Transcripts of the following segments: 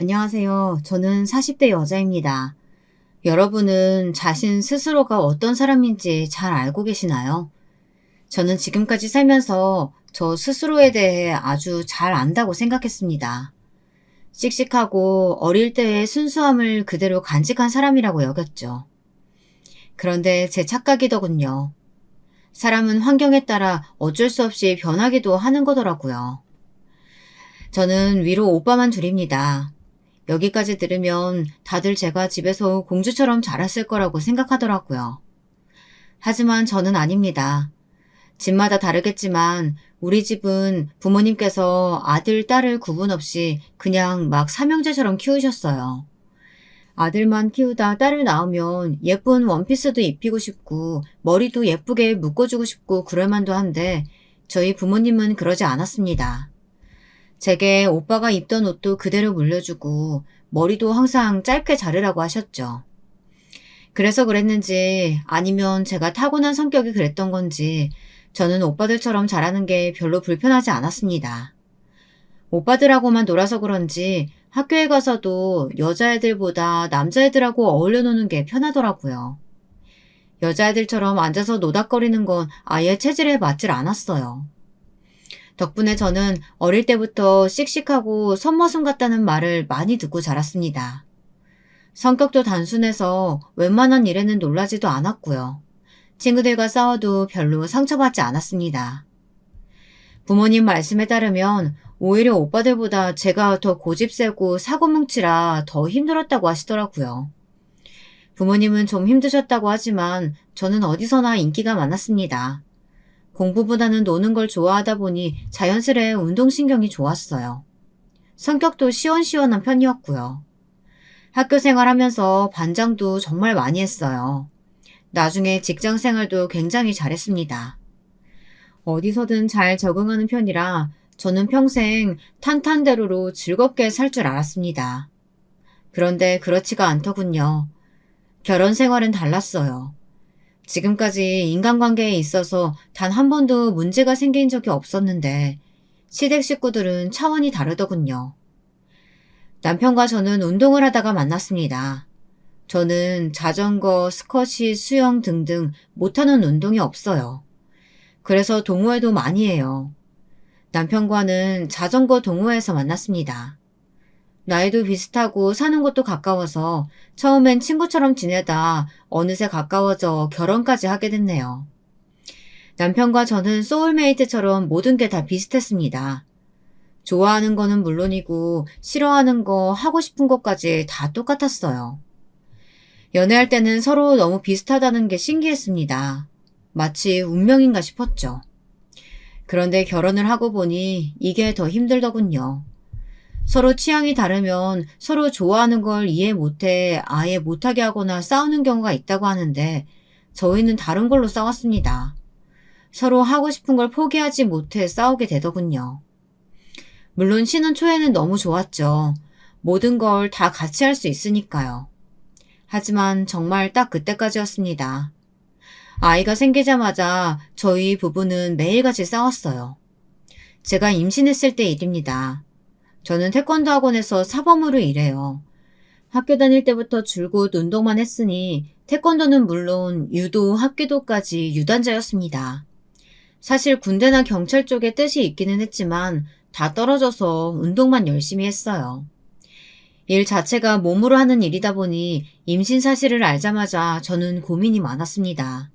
안녕하세요. 저는 40대 여자입니다. 여러분은 자신 스스로가 어떤 사람인지 잘 알고 계시나요? 저는 지금까지 살면서 저 스스로에 대해 아주 잘 안다고 생각했습니다. 씩씩하고 어릴 때의 순수함을 그대로 간직한 사람이라고 여겼죠. 그런데 제 착각이더군요. 사람은 환경에 따라 어쩔 수 없이 변하기도 하는 거더라고요. 저는 위로 오빠만 둘입니다. 여기까지 들으면 다들 제가 집에서 공주처럼 자랐을 거라고 생각하더라고요. 하지만 저는 아닙니다. 집마다 다르겠지만 우리 집은 부모님께서 아들, 딸을 구분 없이 그냥 막 삼형제처럼 키우셨어요. 아들만 키우다 딸을 낳으면 예쁜 원피스도 입히고 싶고 머리도 예쁘게 묶어주고 싶고 그럴 만도 한데 저희 부모님은 그러지 않았습니다. 제게 오빠가 입던 옷도 그대로 물려주고 머리도 항상 짧게 자르라고 하셨죠. 그래서 그랬는지 아니면 제가 타고난 성격이 그랬던 건지 저는 오빠들처럼 자라는 게 별로 불편하지 않았습니다. 오빠들하고만 놀아서 그런지 학교에 가서도 여자애들보다 남자애들하고 어울려 노는 게 편하더라고요. 여자애들처럼 앉아서 노닥거리는 건 아예 체질에 맞질 않았어요. 덕분에 저는 어릴 때부터 씩씩하고 선머슴 같다는 말을 많이 듣고 자랐습니다. 성격도 단순해서 웬만한 일에는 놀라지도 않았고요. 친구들과 싸워도 별로 상처받지 않았습니다. 부모님 말씀에 따르면 오히려 오빠들보다 제가 더 고집세고 사고뭉치라 더 힘들었다고 하시더라고요. 부모님은 좀 힘드셨다고 하지만 저는 어디서나 인기가 많았습니다. 공부보다는 노는 걸 좋아하다 보니 자연스레 운동신경이 좋았어요. 성격도 시원시원한 편이었고요. 학교 생활하면서 반장도 정말 많이 했어요. 나중에 직장 생활도 굉장히 잘했습니다. 어디서든 잘 적응하는 편이라 저는 평생 탄탄대로로 즐겁게 살 줄 알았습니다. 그런데 그렇지가 않더군요. 결혼 생활은 달랐어요. 지금까지 인간관계에 있어서 단 한 번도 문제가 생긴 적이 없었는데 시댁 식구들은 차원이 다르더군요. 남편과 저는 운동을 하다가 만났습니다. 저는 자전거, 스쿼시, 수영 등등 못하는 운동이 없어요. 그래서 동호회도 많이 해요. 남편과는 자전거 동호회에서 만났습니다. 나이도 비슷하고 사는 곳도 가까워서 처음엔 친구처럼 지내다 어느새 가까워져 결혼까지 하게 됐네요. 남편과 저는 소울메이트처럼 모든 게 다 비슷했습니다. 좋아하는 거는 물론이고 싫어하는 거, 하고 싶은 것까지 다 똑같았어요. 연애할 때는 서로 너무 비슷하다는 게 신기했습니다. 마치 운명인가 싶었죠. 그런데 결혼을 하고 보니 이게 더 힘들더군요. 서로 취향이 다르면 서로 좋아하는 걸 이해 못해 아예 못하게 하거나 싸우는 경우가 있다고 하는데 저희는 다른 걸로 싸웠습니다. 서로 하고 싶은 걸 포기하지 못해 싸우게 되더군요. 물론 신혼 초에는 너무 좋았죠. 모든 걸 다 같이 할 수 있으니까요. 하지만 정말 딱 그때까지였습니다. 아이가 생기자마자 저희 부부는 매일같이 싸웠어요. 제가 임신했을 때 일입니다. 저는 태권도 학원에서 사범으로 일해요. 학교 다닐 때부터 줄곧 운동만 했으니 태권도는 물론 유도, 합기도까지 유단자였습니다. 사실 군대나 경찰 쪽에 뜻이 있기는 했지만 다 떨어져서 운동만 열심히 했어요. 일 자체가 몸으로 하는 일이다 보니 임신 사실을 알자마자 저는 고민이 많았습니다.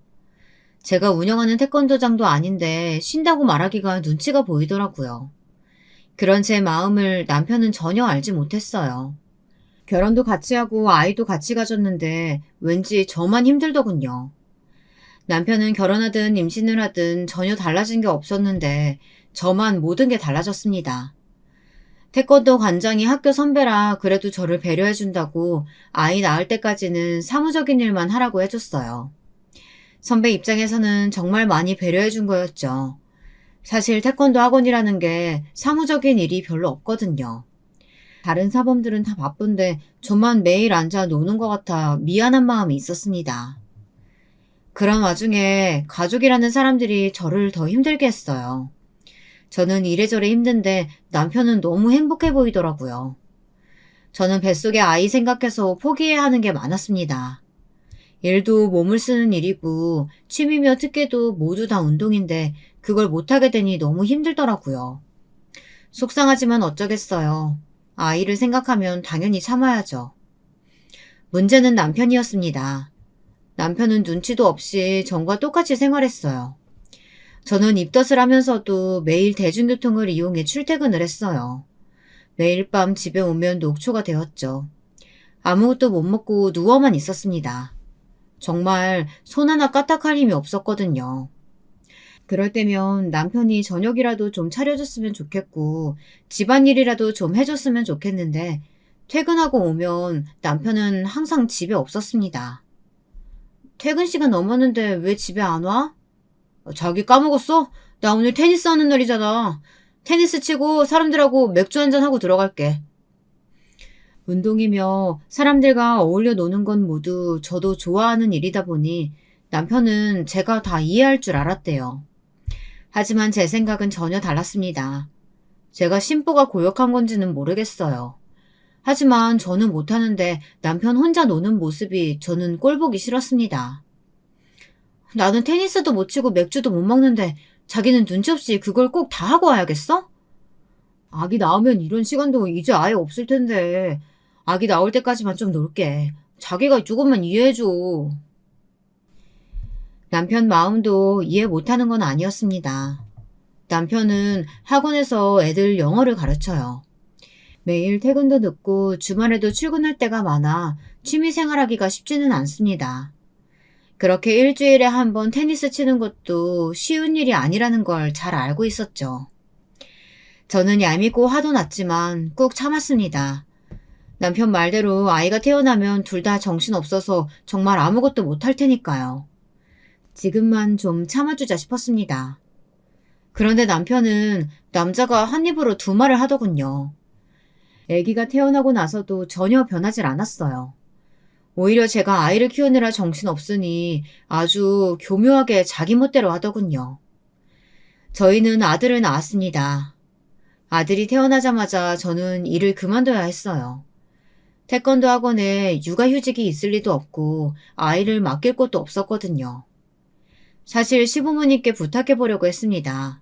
제가 운영하는 태권도장도 아닌데 쉰다고 말하기가 눈치가 보이더라고요. 그런 제 마음을 남편은 전혀 알지 못했어요. 결혼도 같이 하고 아이도 같이 가졌는데 왠지 저만 힘들더군요. 남편은 결혼하든 임신을 하든 전혀 달라진 게 없었는데 저만 모든 게 달라졌습니다. 태권도 관장이 학교 선배라 그래도 저를 배려해준다고 아이 낳을 때까지는 사무적인 일만 하라고 해줬어요. 선배 입장에서는 정말 많이 배려해준 거였죠. 사실 태권도 학원이라는 게 사무적인 일이 별로 없거든요. 다른 사범들은 다 바쁜데 저만 매일 앉아 노는 것 같아 미안한 마음이 있었습니다. 그런 와중에 가족이라는 사람들이 저를 더 힘들게 했어요. 저는 이래저래 힘든데 남편은 너무 행복해 보이더라고요. 저는 뱃속의 아이 생각해서 포기해야 하는 게 많았습니다. 일도 몸을 쓰는 일이고 취미며 특기도 모두 다 운동인데 그걸 못하게 되니 너무 힘들더라고요. 속상하지만 어쩌겠어요. 아이를 생각하면 당연히 참아야죠. 문제는 남편이었습니다. 남편은 눈치도 없이 전과 똑같이 생활했어요. 저는 입덧을 하면서도 매일 대중교통을 이용해 출퇴근을 했어요. 매일 밤 집에 오면 녹초가 되었죠. 아무것도 못 먹고 누워만 있었습니다. 정말 손 하나 까딱할 힘이 없었거든요. 그럴 때면 남편이 저녁이라도 좀 차려줬으면 좋겠고 집안일이라도 좀 해줬으면 좋겠는데 퇴근하고 오면 남편은 항상 집에 없었습니다. 퇴근 시간 넘었는데 왜 집에 안 와? 자기 까먹었어? 나 오늘 테니스 하는 날이잖아. 테니스 치고 사람들하고 맥주 한잔 하고 들어갈게. 운동이며 사람들과 어울려 노는 건 모두 저도 좋아하는 일이다 보니 남편은 제가 다 이해할 줄 알았대요. 하지만 제 생각은 전혀 달랐습니다. 제가 심보가 고역한 건지는 모르겠어요. 하지만 저는 못하는데 남편 혼자 노는 모습이 저는 꼴보기 싫었습니다. 나는 테니스도 못 치고 맥주도 못 먹는데 자기는 눈치 없이 그걸 꼭 다 하고 와야겠어? 아기 낳으면 이런 시간도 이제 아예 없을 텐데 아기 나올 때까지만 좀 놀게. 자기가 조금만 이해해줘. 남편 마음도 이해 못하는 건 아니었습니다. 남편은 학원에서 애들 영어를 가르쳐요. 매일 퇴근도 늦고 주말에도 출근할 때가 많아 취미생활하기가 쉽지는 않습니다. 그렇게 일주일에 한 번 테니스 치는 것도 쉬운 일이 아니라는 걸 잘 알고 있었죠. 저는 얄밉고 화도 났지만 꾹 참았습니다. 남편 말대로 아이가 태어나면 둘 다 정신없어서 정말 아무것도 못할 테니까요. 지금만 좀 참아주자 싶었습니다. 그런데 남편은 남자가 한 입으로 두 말을 하더군요. 아기가 태어나고 나서도 전혀 변하질 않았어요. 오히려 제가 아이를 키우느라 정신없으니 아주 교묘하게 자기 멋대로 하더군요. 저희는 아들을 낳았습니다. 아들이 태어나자마자 저는 일을 그만둬야 했어요. 태권도 학원에 육아휴직이 있을 리도 없고 아이를 맡길 곳도 없었거든요. 사실 시부모님께 부탁해보려고 했습니다.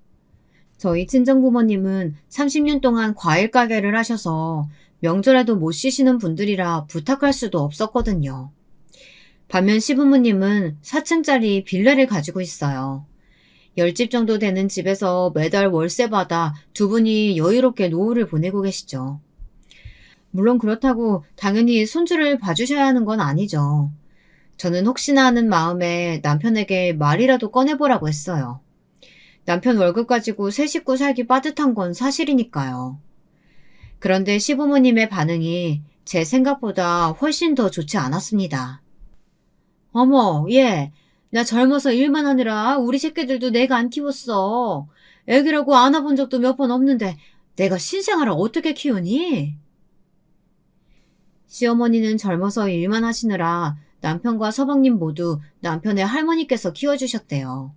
저희 친정부모님은 30년 동안 과일 가게를 하셔서 명절에도 못 쉬시는 분들이라 부탁할 수도 없었거든요. 반면 시부모님은 4층짜리 빌라를 가지고 있어요. 10집 정도 되는 집에서 매달 월세 받아 두 분이 여유롭게 노후를 보내고 계시죠. 물론 그렇다고 당연히 손주를 봐주셔야 하는 건 아니죠. 저는 혹시나 하는 마음에 남편에게 말이라도 꺼내보라고 했어요. 남편 월급 가지고 세 식구 살기 빠듯한 건 사실이니까요. 그런데 시부모님의 반응이 제 생각보다 훨씬 더 좋지 않았습니다. 어머, 얘, 나 젊어서 일만 하느라 우리 새끼들도 내가 안 키웠어. 애기라고 안아본 적도 몇 번 없는데 내가 신생아를 어떻게 키우니? 시어머니는 젊어서 일만 하시느라 남편과 서방님 모두 남편의 할머니께서 키워주셨대요.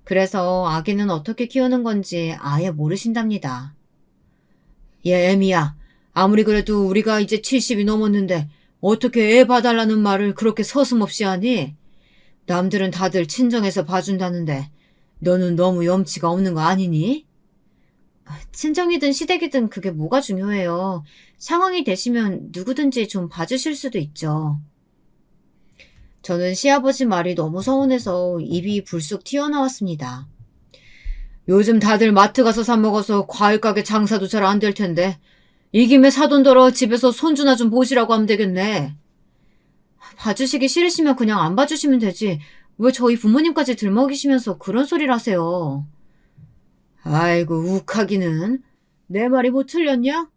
그래서 아기는 어떻게 키우는 건지 아예 모르신답니다. 얘 애미야, 아무리 그래도 우리가 이제 70이 넘었는데 어떻게 애 봐달라는 말을 그렇게 서슴없이 하니? 남들은 다들 친정에서 봐준다는데 너는 너무 염치가 없는 거 아니니? 친정이든 시댁이든 그게 뭐가 중요해요. 상황이 되시면 누구든지 좀 봐주실 수도 있죠. 저는 시아버지 말이 너무 서운해서 입이 불쑥 튀어나왔습니다. 요즘 다들 마트 가서 사 먹어서 과일 가게 장사도 잘 안 될 텐데 이 김에 사돈더러 집에서 손주나 좀 보시라고 하면 되겠네. 봐주시기 싫으시면 그냥 안 봐주시면 되지. 왜 저희 부모님까지 들먹이시면서 그런 소리를 하세요. 아이고 욱하기는. 내 말이 뭐 틀렸냐?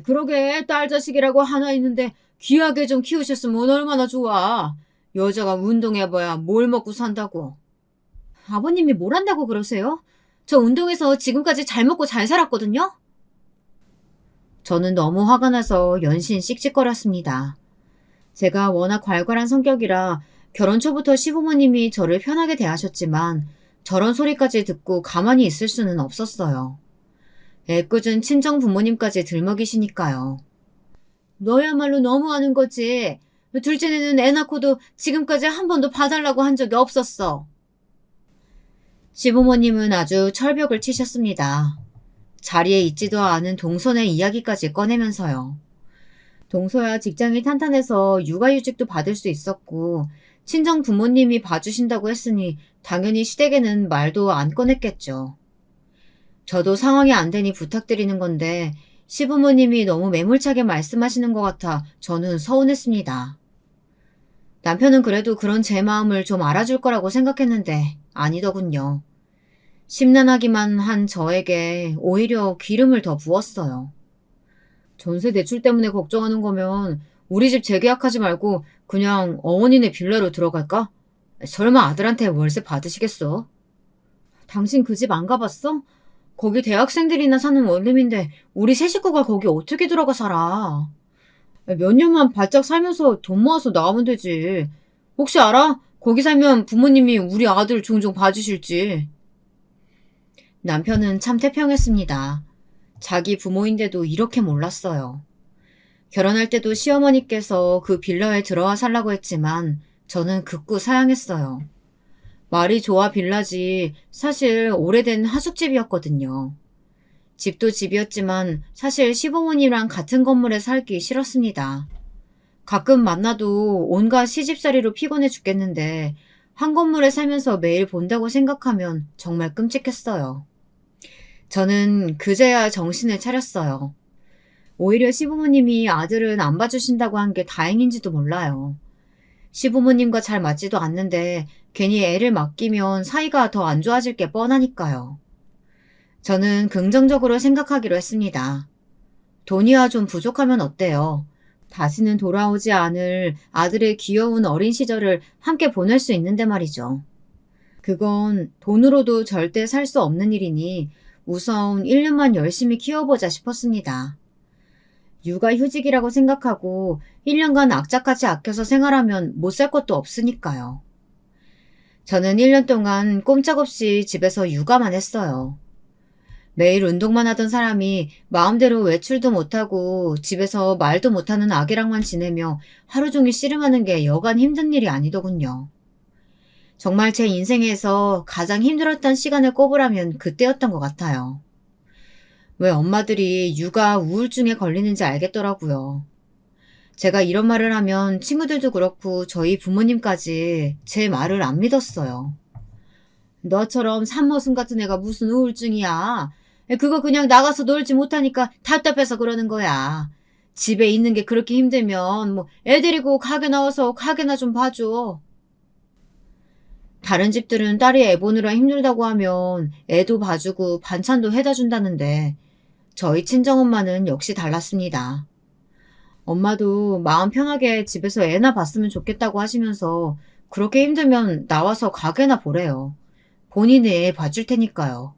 그러게 딸 자식이라고 하나 있는데 귀하게 좀 키우셨으면 얼마나 좋아. 여자가 운동해봐야 뭘 먹고 산다고. 아버님이 뭘 한다고 그러세요? 저 운동해서 지금까지 잘 먹고 잘 살았거든요? 저는 너무 화가 나서 연신 씩씩거렸습니다. 제가 워낙 괄괄한 성격이라 결혼 초부터 시부모님이 저를 편하게 대하셨지만 저런 소리까지 듣고 가만히 있을 수는 없었어요. 애꿎은 친정 부모님까지 들먹이시니까요. 너야말로 너무하는 거지. 둘째는 애 낳고도 지금까지 한 번도 봐달라고 한 적이 없었어. 시부모님은 아주 철벽을 치셨습니다. 자리에 있지도 않은 동선의 이야기까지 꺼내면서요. 동서야 직장이 탄탄해서 육아휴직도 받을 수 있었고 친정 부모님이 봐주신다고 했으니 당연히 시댁에는 말도 안 꺼냈겠죠. 저도 상황이 안 되니 부탁드리는 건데 시부모님이 너무 매몰차게 말씀하시는 것 같아 저는 서운했습니다. 남편은 그래도 그런 제 마음을 좀 알아줄 거라고 생각했는데 아니더군요. 심란하기만 한 저에게 오히려 기름을 더 부었어요. 전세 대출 때문에 걱정하는 거면 우리 집 재계약하지 말고 그냥 어머니네 빌라로 들어갈까? 설마 아들한테 월세 받으시겠어? 당신 그 집 안 가봤어? 거기 대학생들이나 사는 원룸인데 우리 세 식구가 거기 어떻게 들어가 살아? 몇 년만 바짝 살면서 돈 모아서 나오면 되지. 혹시 알아? 거기 살면 부모님이 우리 아들 종종 봐주실지. 남편은 참 태평했습니다. 자기 부모인데도 이렇게 몰랐어요. 결혼할 때도 시어머니께서 그 빌라에 들어와 살라고 했지만 저는 극구 사양했어요. 말이 좋아 빌라지 사실 오래된 하숙집이었거든요. 집도 집이었지만 사실 시부모님이랑 같은 건물에 살기 싫었습니다. 가끔 만나도 온갖 시집살이로 피곤해 죽겠는데 한 건물에 살면서 매일 본다고 생각하면 정말 끔찍했어요. 저는 그제야 정신을 차렸어요. 오히려 시부모님이 아들은 안 봐주신다고 한 게 다행인지도 몰라요. 시부모님과 잘 맞지도 않는데 괜히 애를 맡기면 사이가 더 안 좋아질 게 뻔하니까요. 저는 긍정적으로 생각하기로 했습니다. 돈이야 좀 부족하면 어때요? 다시는 돌아오지 않을 아들의 귀여운 어린 시절을 함께 보낼 수 있는데 말이죠. 그건 돈으로도 절대 살 수 없는 일이니 우선 1년만 열심히 키워보자 싶었습니다. 육아휴직이라고 생각하고 1년간 악착같이 아껴서 생활하면 못 살 것도 없으니까요. 저는 1년 동안 꼼짝없이 집에서 육아만 했어요. 매일 운동만 하던 사람이 마음대로 외출도 못하고 집에서 말도 못하는 아기랑만 지내며 하루 종일 씨름하는 게 여간 힘든 일이 아니더군요. 정말 제 인생에서 가장 힘들었던 시간을 꼽으라면 그때였던 것 같아요. 왜 엄마들이 육아 우울증에 걸리는지 알겠더라고요. 제가 이런 말을 하면 친구들도 그렇고 저희 부모님까지 제 말을 안 믿었어요. 너처럼 산머슴 같은 애가 무슨 우울증이야. 그거 그냥 나가서 놀지 못하니까 답답해서 그러는 거야. 집에 있는 게 그렇게 힘들면 뭐 애 데리고 가게 나와서 가게나 좀 봐줘. 다른 집들은 딸이 애 보느라 힘들다고 하면 애도 봐주고 반찬도 해다 준다는데 저희 친정엄마는 역시 달랐습니다. 엄마도 마음 편하게 집에서 애나 봤으면 좋겠다고 하시면서 그렇게 힘들면 나와서 가게나 보래요. 본인이 애 봐줄 테니까요.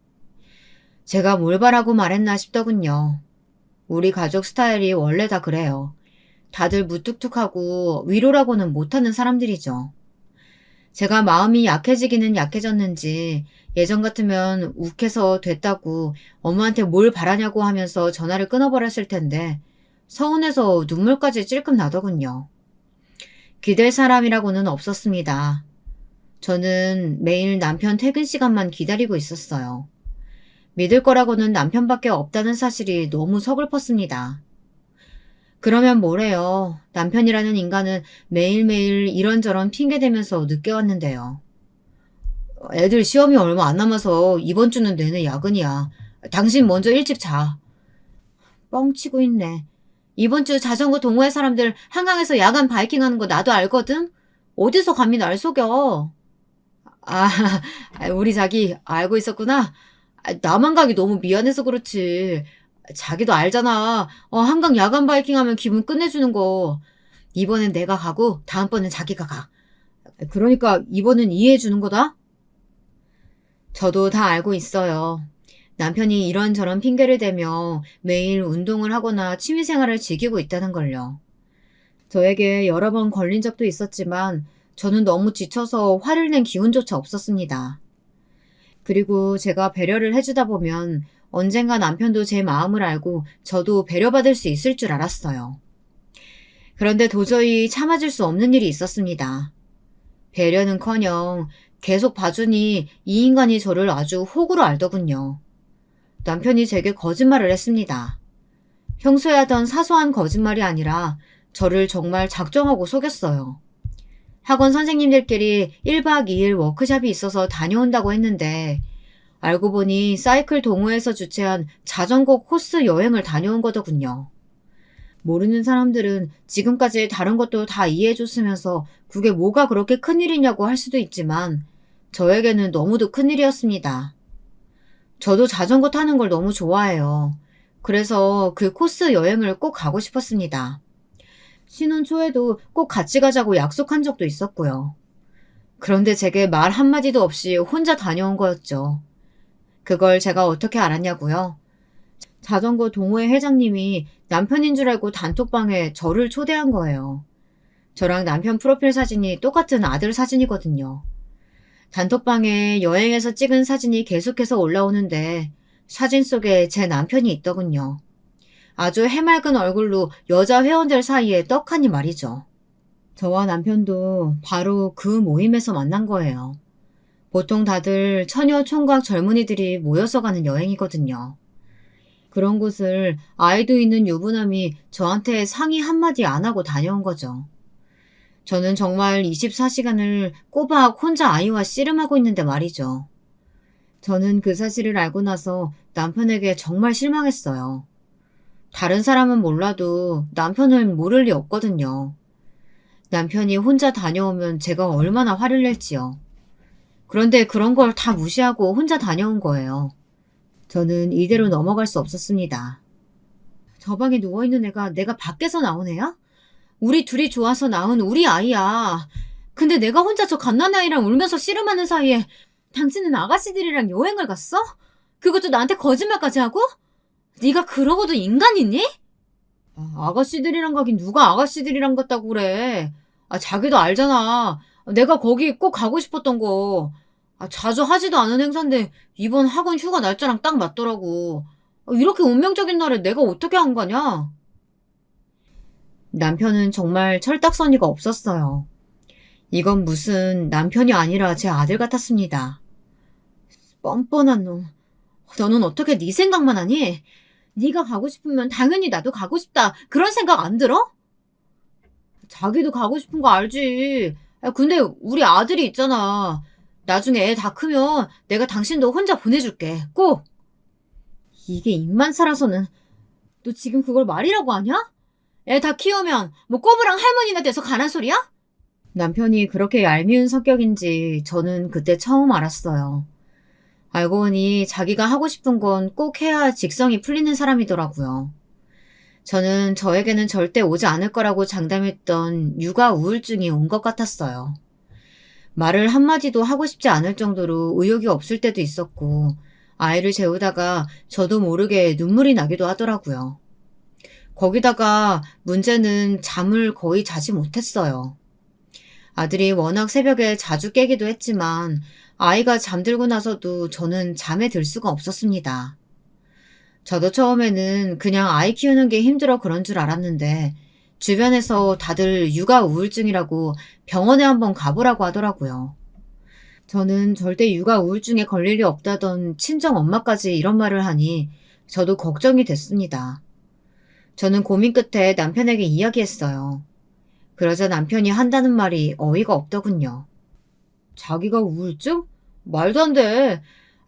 제가 뭘 바라고 말했나 싶더군요. 우리 가족 스타일이 원래 다 그래요. 다들 무뚝뚝하고 위로라고는 못하는 사람들이죠. 제가 마음이 약해지기는 약해졌는지 예전 같으면 욱해서 됐다고 엄마한테 뭘 바라냐고 하면서 전화를 끊어버렸을 텐데 서운해서 눈물까지 찔끔 나더군요. 기댈 사람이라고는 없었습니다. 저는 매일 남편 퇴근 시간만 기다리고 있었어요. 믿을 거라고는 남편밖에 없다는 사실이 너무 서글펐습니다. 그러면 뭐래요. 남편이라는 인간은 매일매일 이런저런 핑계대면서 늦게 왔는데요. 애들 시험이 얼마 안 남아서 이번 주는 내내 야근이야. 당신 먼저 일찍 자. 뻥치고 있네. 이번 주 자전거 동호회 사람들 한강에서 야간 바이킹 하는 거 나도 알거든? 어디서 감히 날 속여. 아, 우리 자기 알고 있었구나. 나만 가기 너무 미안해서 그렇지. 자기도 알잖아. 한강 야간 바이킹 하면 기분 끝내주는 거. 이번엔 내가 가고 다음번엔 자기가 가. 그러니까 이번엔 이해해주는 거다? 저도 다 알고 있어요. 남편이 이런저런 핑계를 대며 매일 운동을 하거나 취미생활을 즐기고 있다는 걸요. 저에게 여러 번 걸린 적도 있었지만 저는 너무 지쳐서 화를 낸 기운조차 없었습니다. 그리고 제가 배려를 해주다 보면 언젠가 남편도 제 마음을 알고 저도 배려받을 수 있을 줄 알았어요. 그런데 도저히 참아줄 수 없는 일이 있었습니다. 배려는커녕 계속 봐주니 이 인간이 저를 아주 호구로 알더군요. 남편이 제게 거짓말을 했습니다. 평소에 하던 사소한 거짓말이 아니라 저를 정말 작정하고 속였어요. 학원 선생님들끼리 1박 2일 워크숍이 있어서 다녀온다고 했는데 알고 보니 사이클 동호회에서 주최한 자전거 코스 여행을 다녀온 거더군요. 모르는 사람들은 지금까지 다른 것도 다 이해해줬으면서 그게 뭐가 그렇게 큰일이냐고 할 수도 있지만 저에게는 너무도 큰일이었습니다. 저도 자전거 타는 걸 너무 좋아해요. 그래서 그 코스 여행을 꼭 가고 싶었습니다. 신혼 초에도 꼭 같이 가자고 약속한 적도 있었고요. 그런데 제게 말 한마디도 없이 혼자 다녀온 거였죠. 그걸 제가 어떻게 알았냐고요? 자전거 동호회 회장님이 남편인 줄 알고 단톡방에 저를 초대한 거예요. 저랑 남편 프로필 사진이 똑같은 아들 사진이거든요. 단톡방에 여행에서 찍은 사진이 계속해서 올라오는데 사진 속에 제 남편이 있더군요. 아주 해맑은 얼굴로 여자 회원들 사이에 떡하니 말이죠. 저와 남편도 바로 그 모임에서 만난 거예요. 보통 다들 처녀 총각 젊은이들이 모여서 가는 여행이거든요. 그런 곳을 아이도 있는 유부남이 저한테 상의 한마디 안 하고 다녀온 거죠. 저는 정말 24시간을 꼬박 혼자 아이와 씨름하고 있는데 말이죠. 저는 그 사실을 알고 나서 남편에게 정말 실망했어요. 다른 사람은 몰라도 남편은 모를 리 없거든요. 남편이 혼자 다녀오면 제가 얼마나 화를 낼지요. 그런데 그런 걸 다 무시하고 혼자 다녀온 거예요. 저는 이대로 넘어갈 수 없었습니다. 저 방에 누워있는 애가 내가 밖에서 나온 애야? 우리 둘이 좋아서 낳은 우리 아이야. 근데 내가 혼자 저 갓난아이랑 울면서 씨름하는 사이에 당신은 아가씨들이랑 여행을 갔어? 그것도 나한테 거짓말까지 하고? 네가 그러고도 인간이니? 아가씨들이랑 가긴 누가 아가씨들이랑 갔다고 그래. 자기도 알잖아. 내가 거기 꼭 가고 싶었던 거. 자주 하지도 않은 행사인데 이번 학원 휴가 날짜랑 딱 맞더라고. 이렇게 운명적인 날에 내가 어떻게 안 가냐? 남편은 정말 철딱서니가 없었어요. 이건 무슨 남편이 아니라 제 아들 같았습니다. 뻔뻔한 놈. 너는 어떻게 네 생각만 하니? 네가 가고 싶으면 당연히 나도 가고 싶다. 그런 생각 안 들어? 자기도 가고 싶은 거 알지. 근데 우리 아들이 있잖아. 나중에 애 다 크면 내가 당신도 혼자 보내줄게. 꼭. 이게 입만 살아서는. 너 지금 그걸 말이라고 하냐? 애 다 키우면 뭐 꼬부랑 할머니가 돼서 가란 소리야? 남편이 그렇게 얄미운 성격인지 저는 그때 처음 알았어요. 알고 보니 자기가 하고 싶은 건 꼭 해야 직성이 풀리는 사람이더라고요. 저는 저에게는 절대 오지 않을 거라고 장담했던 육아 우울증이 온 것 같았어요. 말을 한마디도 하고 싶지 않을 정도로 의욕이 없을 때도 있었고 아이를 재우다가 저도 모르게 눈물이 나기도 하더라고요. 거기다가 문제는 잠을 거의 자지 못했어요. 아들이 워낙 새벽에 자주 깨기도 했지만 아이가 잠들고 나서도 저는 잠에 들 수가 없었습니다. 저도 처음에는 그냥 아이 키우는 게 힘들어 그런 줄 알았는데 주변에서 다들 육아 우울증이라고 병원에 한번 가보라고 하더라고요. 저는 절대 육아 우울증에 걸릴 리 없다던 친정 엄마까지 이런 말을 하니 저도 걱정이 됐습니다. 저는 고민 끝에 남편에게 이야기했어요. 그러자 남편이 한다는 말이 어이가 없더군요. 자기가 우울증? 말도 안 돼.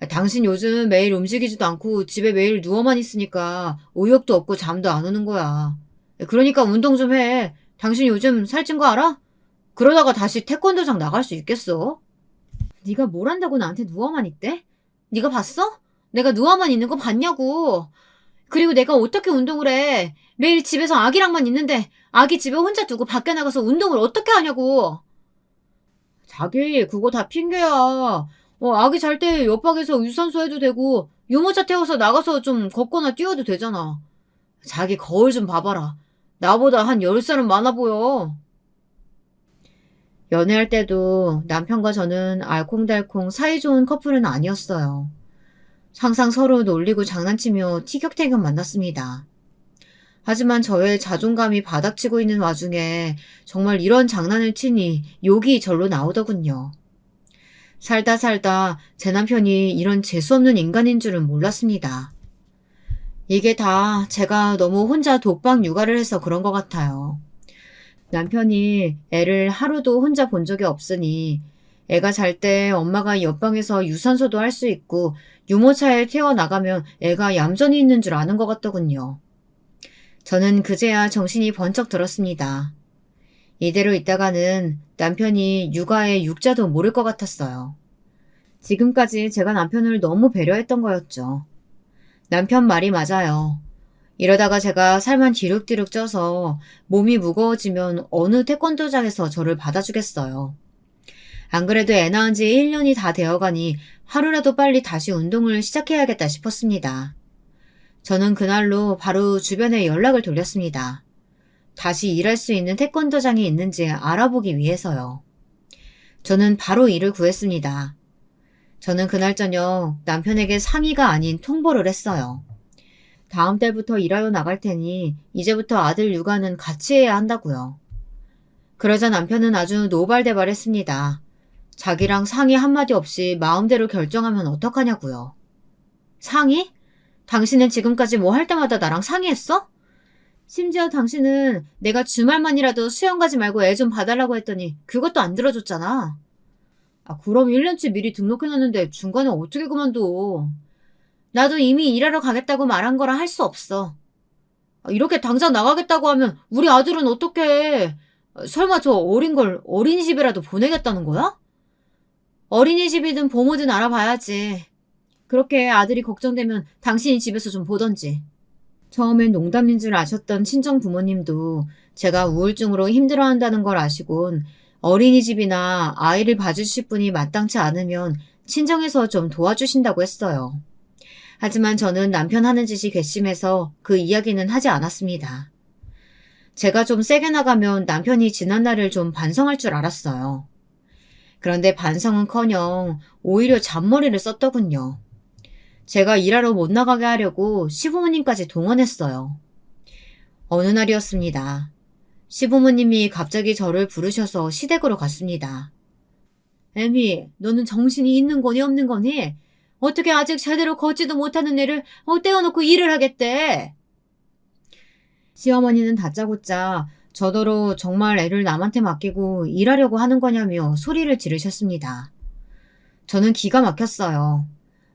당신 요즘 매일 움직이지도 않고 집에 매일 누워만 있으니까 의욕도 없고 잠도 안 오는 거야. 그러니까 운동 좀 해. 당신 요즘 살찐 거 알아? 그러다가 다시 태권도장 나갈 수 있겠어? 네가 뭘 한다고 나한테 누워만 있대? 네가 봤어? 내가 누워만 있는 거 봤냐고. 그리고 내가 어떻게 운동을 해. 매일 집에서 아기랑만 있는데 아기 집에 혼자 두고 밖에 나가서 운동을 어떻게 하냐고. 자기 그거 다 핑계야. 아기 잘 때 옆방에서 유산소 해도 되고 유모차 태워서 나가서 좀 걷거나 뛰어도 되잖아. 자기 거울 좀 봐봐라. 나보다 한 10살은 많아 보여. 연애할 때도 남편과 저는 알콩달콩 사이좋은 커플은 아니었어요. 항상 서로 놀리고 장난치며 티격태격 만났습니다. 하지만 저의 자존감이 바닥치고 있는 와중에 정말 이런 장난을 치니 욕이 절로 나오더군요. 살다 살다 제 남편이 이런 재수없는 인간인 줄은 몰랐습니다. 이게 다 제가 너무 혼자 독박 육아를 해서 그런 것 같아요. 남편이 애를 하루도 혼자 본 적이 없으니 애가 잘 때 엄마가 옆방에서 유산소도 할 수 있고 유모차에 태워나가면 애가 얌전히 있는 줄 아는 것 같더군요. 저는 그제야 정신이 번쩍 들었습니다. 이대로 있다가는 남편이 육아의 육자도 모를 것 같았어요. 지금까지 제가 남편을 너무 배려했던 거였죠. 남편 말이 맞아요. 이러다가 제가 살만 뒤룩뒤룩 쪄서 몸이 무거워지면 어느 태권도장에서 저를 받아주겠어요. 안 그래도 애 낳은 지 1년이 다 되어가니 하루라도 빨리 다시 운동을 시작해야겠다 싶었습니다. 저는 그날로 바로 주변에 연락을 돌렸습니다. 다시 일할 수 있는 태권도장이 있는지 알아보기 위해서요. 저는 바로 일을 구했습니다. 저는 그날 저녁 남편에게 상의가 아닌 통보를 했어요. 다음 달부터 일하러 나갈 테니 이제부터 아들 육아는 같이 해야 한다고요. 그러자 남편은 아주 노발대발했습니다. 자기랑 상의 한마디 없이 마음대로 결정하면 어떡하냐고요. 상의? 당신은 지금까지 뭐 할 때마다 나랑 상의했어? 심지어 당신은 내가 주말만이라도 수영 가지 말고 애 좀 봐달라고 했더니 그것도 안 들어줬잖아. 그럼 1년치 미리 등록해놨는데 중간에 어떻게 그만둬. 나도 이미 일하러 가겠다고 말한 거라 할 수 없어. 이렇게 당장 나가겠다고 하면 우리 아들은 어떡해. 설마 저 어린 걸 어린이집이라도 보내겠다는 거야? 어린이집이든 보모든 알아봐야지. 그렇게 아들이 걱정되면 당신이 집에서 좀 보던지. 처음엔 농담인 줄 아셨던 친정 부모님도 제가 우울증으로 힘들어한다는 걸 아시곤 어린이집이나 아이를 봐주실 분이 마땅치 않으면 친정에서 좀 도와주신다고 했어요. 하지만 저는 남편 하는 짓이 괘씸해서 그 이야기는 하지 않았습니다. 제가 좀 세게 나가면 남편이 지난날을 좀 반성할 줄 알았어요. 그런데 반성은커녕 오히려 잔머리를 썼더군요. 제가 일하러 못 나가게 하려고 시부모님까지 동원했어요. 어느 날이었습니다. 시부모님이 갑자기 저를 부르셔서 시댁으로 갔습니다. 애미, 너는 정신이 있는 거니 없는 거니? 어떻게 아직 제대로 걷지도 못하는 애를 떼어놓고 일을 하겠대? 시어머니는 다짜고짜 저더러 정말 애를 남한테 맡기고 일하려고 하는 거냐며 소리를 지르셨습니다. 저는 기가 막혔어요.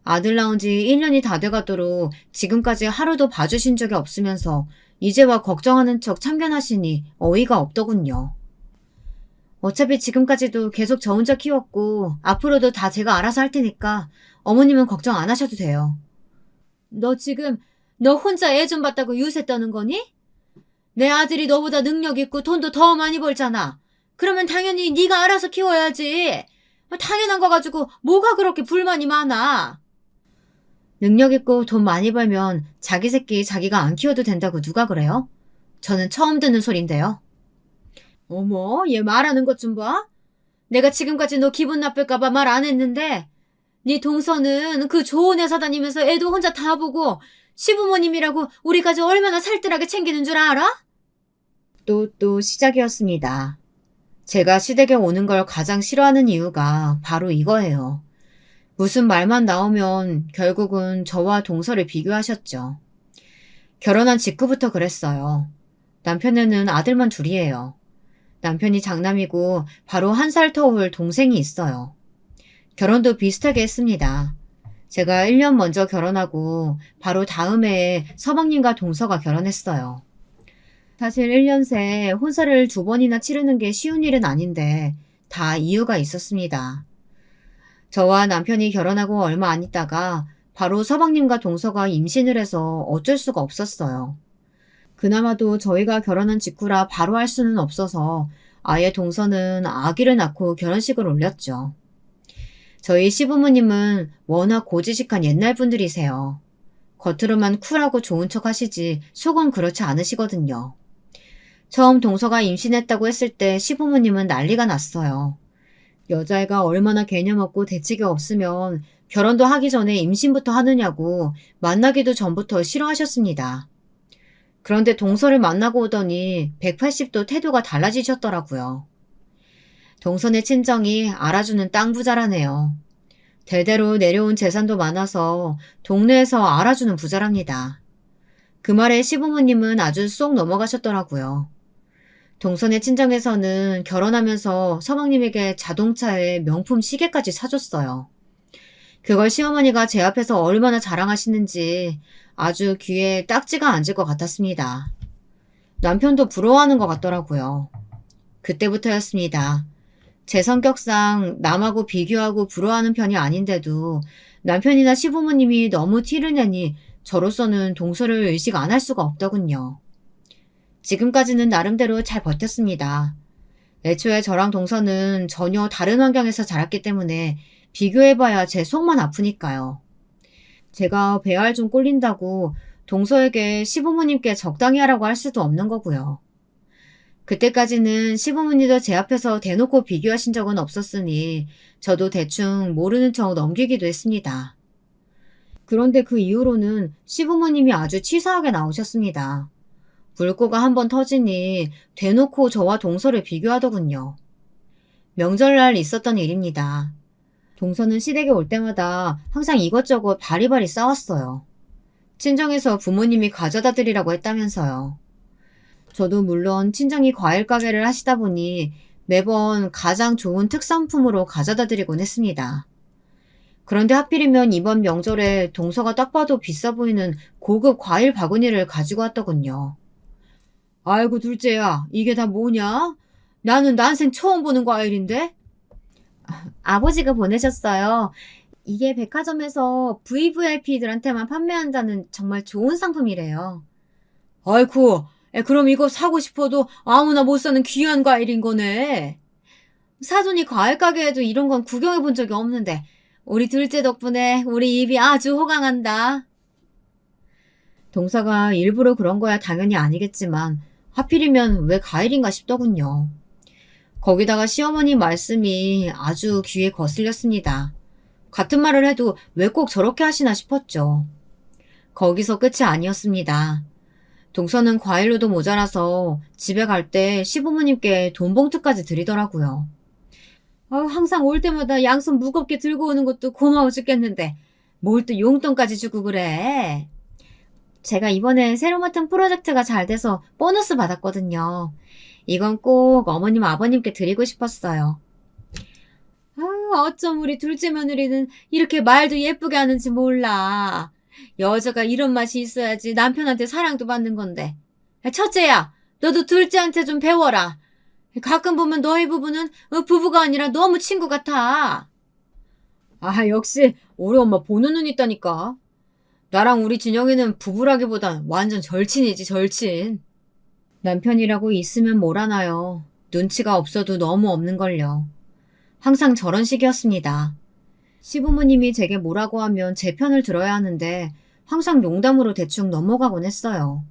아들 낳은 지 1년이 다 돼가도록 지금까지 하루도 봐주신 적이 없으면서 이제와 걱정하는 척 참견하시니 어이가 없더군요. 어차피 지금까지도 계속 저 혼자 키웠고 앞으로도 다 제가 알아서 할 테니까 어머님은 걱정 안 하셔도 돼요. 너 지금 너 혼자 애 좀 봤다고 유세 떠는 거니? 내 아들이 너보다 능력 있고 돈도 더 많이 벌잖아. 그러면 당연히 네가 알아서 키워야지. 당연한 거 가지고 뭐가 그렇게 불만이 많아. 능력 있고 돈 많이 벌면 자기 새끼 자기가 안 키워도 된다고 누가 그래요? 저는 처음 듣는 소린데요. 어머, 얘 말하는 것 좀 봐. 내가 지금까지 너 기분 나쁠까봐 말 안 했는데 네 동서는 그 좋은 회사 다니면서 애도 혼자 다 보고 시부모님이라고 우리까지 얼마나 살뜰하게 챙기는 줄 알아? 또 시작이었습니다. 제가 시댁에 오는 걸 가장 싫어하는 이유가 바로 이거예요. 무슨 말만 나오면 결국은 저와 동서를 비교하셨죠. 결혼한 직후부터 그랬어요. 남편에는 아들만 둘이에요. 남편이 장남이고 바로 1살 터울 동생이 있어요. 결혼도 비슷하게 했습니다. 제가 1년 먼저 결혼하고 바로 다음 해에 서방님과 동서가 결혼했어요. 사실 1년 새 혼사를 2번이나 치르는 게 쉬운 일은 아닌데 다 이유가 있었습니다. 저와 남편이 결혼하고 얼마 안 있다가 바로 서방님과 동서가 임신을 해서 어쩔 수가 없었어요. 그나마도 저희가 결혼한 직후라 바로 할 수는 없어서 아예 동서는 아기를 낳고 결혼식을 올렸죠. 저희 시부모님은 워낙 고지식한 옛날 분들이세요. 겉으로만 쿨하고 좋은 척 하시지 속은 그렇지 않으시거든요. 처음 동서가 임신했다고 했을 때 시부모님은 난리가 났어요. 여자애가 얼마나 개념 없고 대책이 없으면 결혼도 하기 전에 임신부터 하느냐고 만나기도 전부터 싫어하셨습니다. 그런데 동서를 만나고 오더니 180도 태도가 달라지셨더라고요. 동서네 친정이 알아주는 땅 부자라네요. 대대로 내려온 재산도 많아서 동네에서 알아주는 부자랍니다. 그 말에 시부모님은 아주 쏙 넘어가셨더라고요. 동서네 친정에서는 결혼하면서 서방님에게 자동차에 명품 시계까지 사줬어요. 그걸 시어머니가 제 앞에서 얼마나 자랑하시는지 아주 귀에 딱지가 앉을 것 같았습니다. 남편도 부러워하는 것 같더라고요. 그때부터였습니다. 제 성격상 남하고 비교하고 부러워하는 편이 아닌데도 남편이나 시부모님이 너무 티를 내니 저로서는 동서를 의식 안 할 수가 없더군요. 지금까지는 나름대로 잘 버텼습니다. 애초에 저랑 동서는 전혀 다른 환경에서 자랐기 때문에 비교해봐야 제 속만 아프니까요. 제가 배알 좀 꼴린다고 동서에게 시부모님께 적당히 하라고 할 수도 없는 거고요. 그때까지는 시부모님도 제 앞에서 대놓고 비교하신 적은 없었으니 저도 대충 모르는 척 넘기기도 했습니다. 그런데 그 이후로는 시부모님이 아주 치사하게 나오셨습니다. 불고가 한번 터지니 대놓고 저와 동서를 비교하더군요. 명절날 있었던 일입니다. 동서는 시댁에 올 때마다 항상 이것저것 바리바리 싸웠어요. 친정에서 부모님이 가져다 드리라고 했다면서요. 저도 물론 친정이 과일 가게를 하시다 보니 매번 가장 좋은 특산품으로 가져다 드리곤 했습니다. 그런데 하필이면 이번 명절에 동서가 딱 봐도 비싸 보이는 고급 과일 바구니를 가지고 왔더군요. 아이고 둘째야, 이게 다 뭐냐? 나는 난생 처음 보는 과일인데? 아버지가 보내셨어요. 이게 백화점에서 VVIP들한테만 판매한다는 정말 좋은 상품이래요. 아이쿠, 그럼 이거 사고 싶어도 아무나 못 사는 귀한 과일인 거네. 사돈이 과일 가게에도 이런 건 구경해 본 적이 없는데 우리 둘째 덕분에 우리 입이 아주 호강한다. 동서가 일부러 그런 거야 당연히 아니겠지만 하필이면 왜 과일인가 싶더군요. 거기다가 시어머니 말씀이 아주 귀에 거슬렸습니다. 같은 말을 해도 왜 꼭 저렇게 하시나 싶었죠. 거기서 끝이 아니었습니다. 동서는 과일로도 모자라서 집에 갈 때 시부모님께 돈 봉투까지 드리더라고요. 항상 올 때마다 양손 무겁게 들고 오는 것도 고마워 죽겠는데 뭘 또 용돈까지 주고 그래. 제가 이번에 새로 맡은 프로젝트가 잘 돼서 보너스 받았거든요. 이건 꼭 어머님 아버님께 드리고 싶었어요. 어쩜 우리 둘째 며느리는 이렇게 말도 예쁘게 하는지 몰라. 여자가 이런 맛이 있어야지 남편한테 사랑도 받는 건데. 첫째야, 너도 둘째한테 좀 배워라. 가끔 보면 너희 부부는 부부가 아니라 너무 친구 같아. 역시 우리 엄마 보는 눈 있다니까. 나랑 우리 진영이는 부부라기보단 완전 절친이지, 절친. 남편이라고 있으면 뭘 하나요. 눈치가 없어도 너무 없는걸요. 항상 저런 식이었습니다. 시부모님이 제게 뭐라고 하면 제 편을 들어야 하는데 항상 농담으로 대충 넘어가곤 했어요.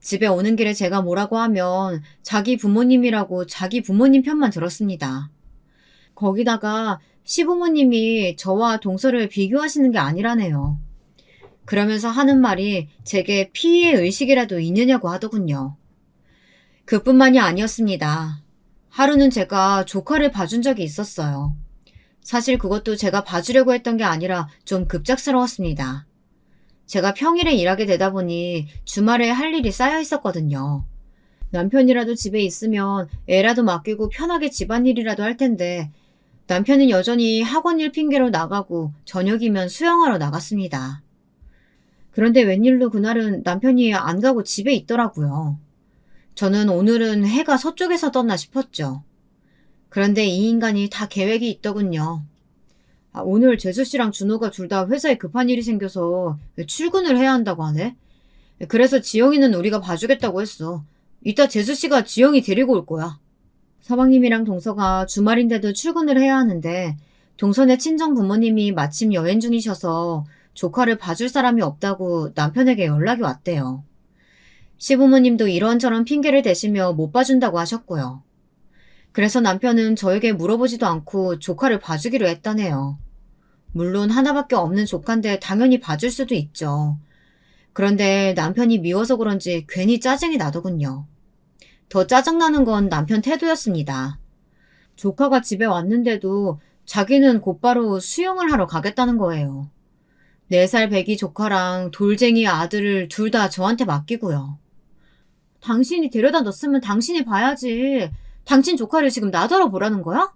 집에 오는 길에 제가 뭐라고 하면 자기 부모님이라고 자기 부모님 편만 들었습니다. 거기다가 시부모님이 저와 동서를 비교하시는 게 아니라네요. 그러면서 하는 말이 제게 피해 의식이라도 있느냐고 하더군요. 그뿐만이 아니었습니다. 하루는 제가 조카를 봐준 적이 있었어요. 사실 그것도 제가 봐주려고 했던 게 아니라 좀 급작스러웠습니다. 제가 평일에 일하게 되다 보니 주말에 할 일이 쌓여 있었거든요. 남편이라도 집에 있으면 애라도 맡기고 편하게 집안일이라도 할 텐데 남편은 여전히 학원 일 핑계로 나가고 저녁이면 수영하러 나갔습니다. 그런데 웬일로 그날은 남편이 안 가고 집에 있더라고요. 저는 오늘은 해가 서쪽에서 떴나 싶었죠. 그런데 이 인간이 다 계획이 있더군요. 오늘 재수씨랑 준호가 둘 다 회사에 급한 일이 생겨서 출근을 해야 한다고 하네. 그래서 지영이는 우리가 봐주겠다고 했어. 이따 재수씨가 지영이 데리고 올 거야. 서방님이랑 동서가 주말인데도 출근을 해야 하는데 동서네 친정 부모님이 마침 여행 중이셔서 조카를 봐줄 사람이 없다고 남편에게 연락이 왔대요. 시부모님도 이런저런 핑계를 대시며 못 봐준다고 하셨고요. 그래서 남편은 저에게 물어보지도 않고 조카를 봐주기로 했다네요. 물론 하나밖에 없는 조카인데 당연히 봐줄 수도 있죠. 그런데 남편이 미워서 그런지 괜히 짜증이 나더군요. 더 짜증나는 건 남편 태도였습니다. 조카가 집에 왔는데도 자기는 곧바로 수영을 하러 가겠다는 거예요. 4살 배기 조카랑 돌쟁이 아들을 둘 다 저한테 맡기고요. 당신이 데려다 놨으면 당신이 봐야지. 당신 조카를 지금 나더러 보라는 거야?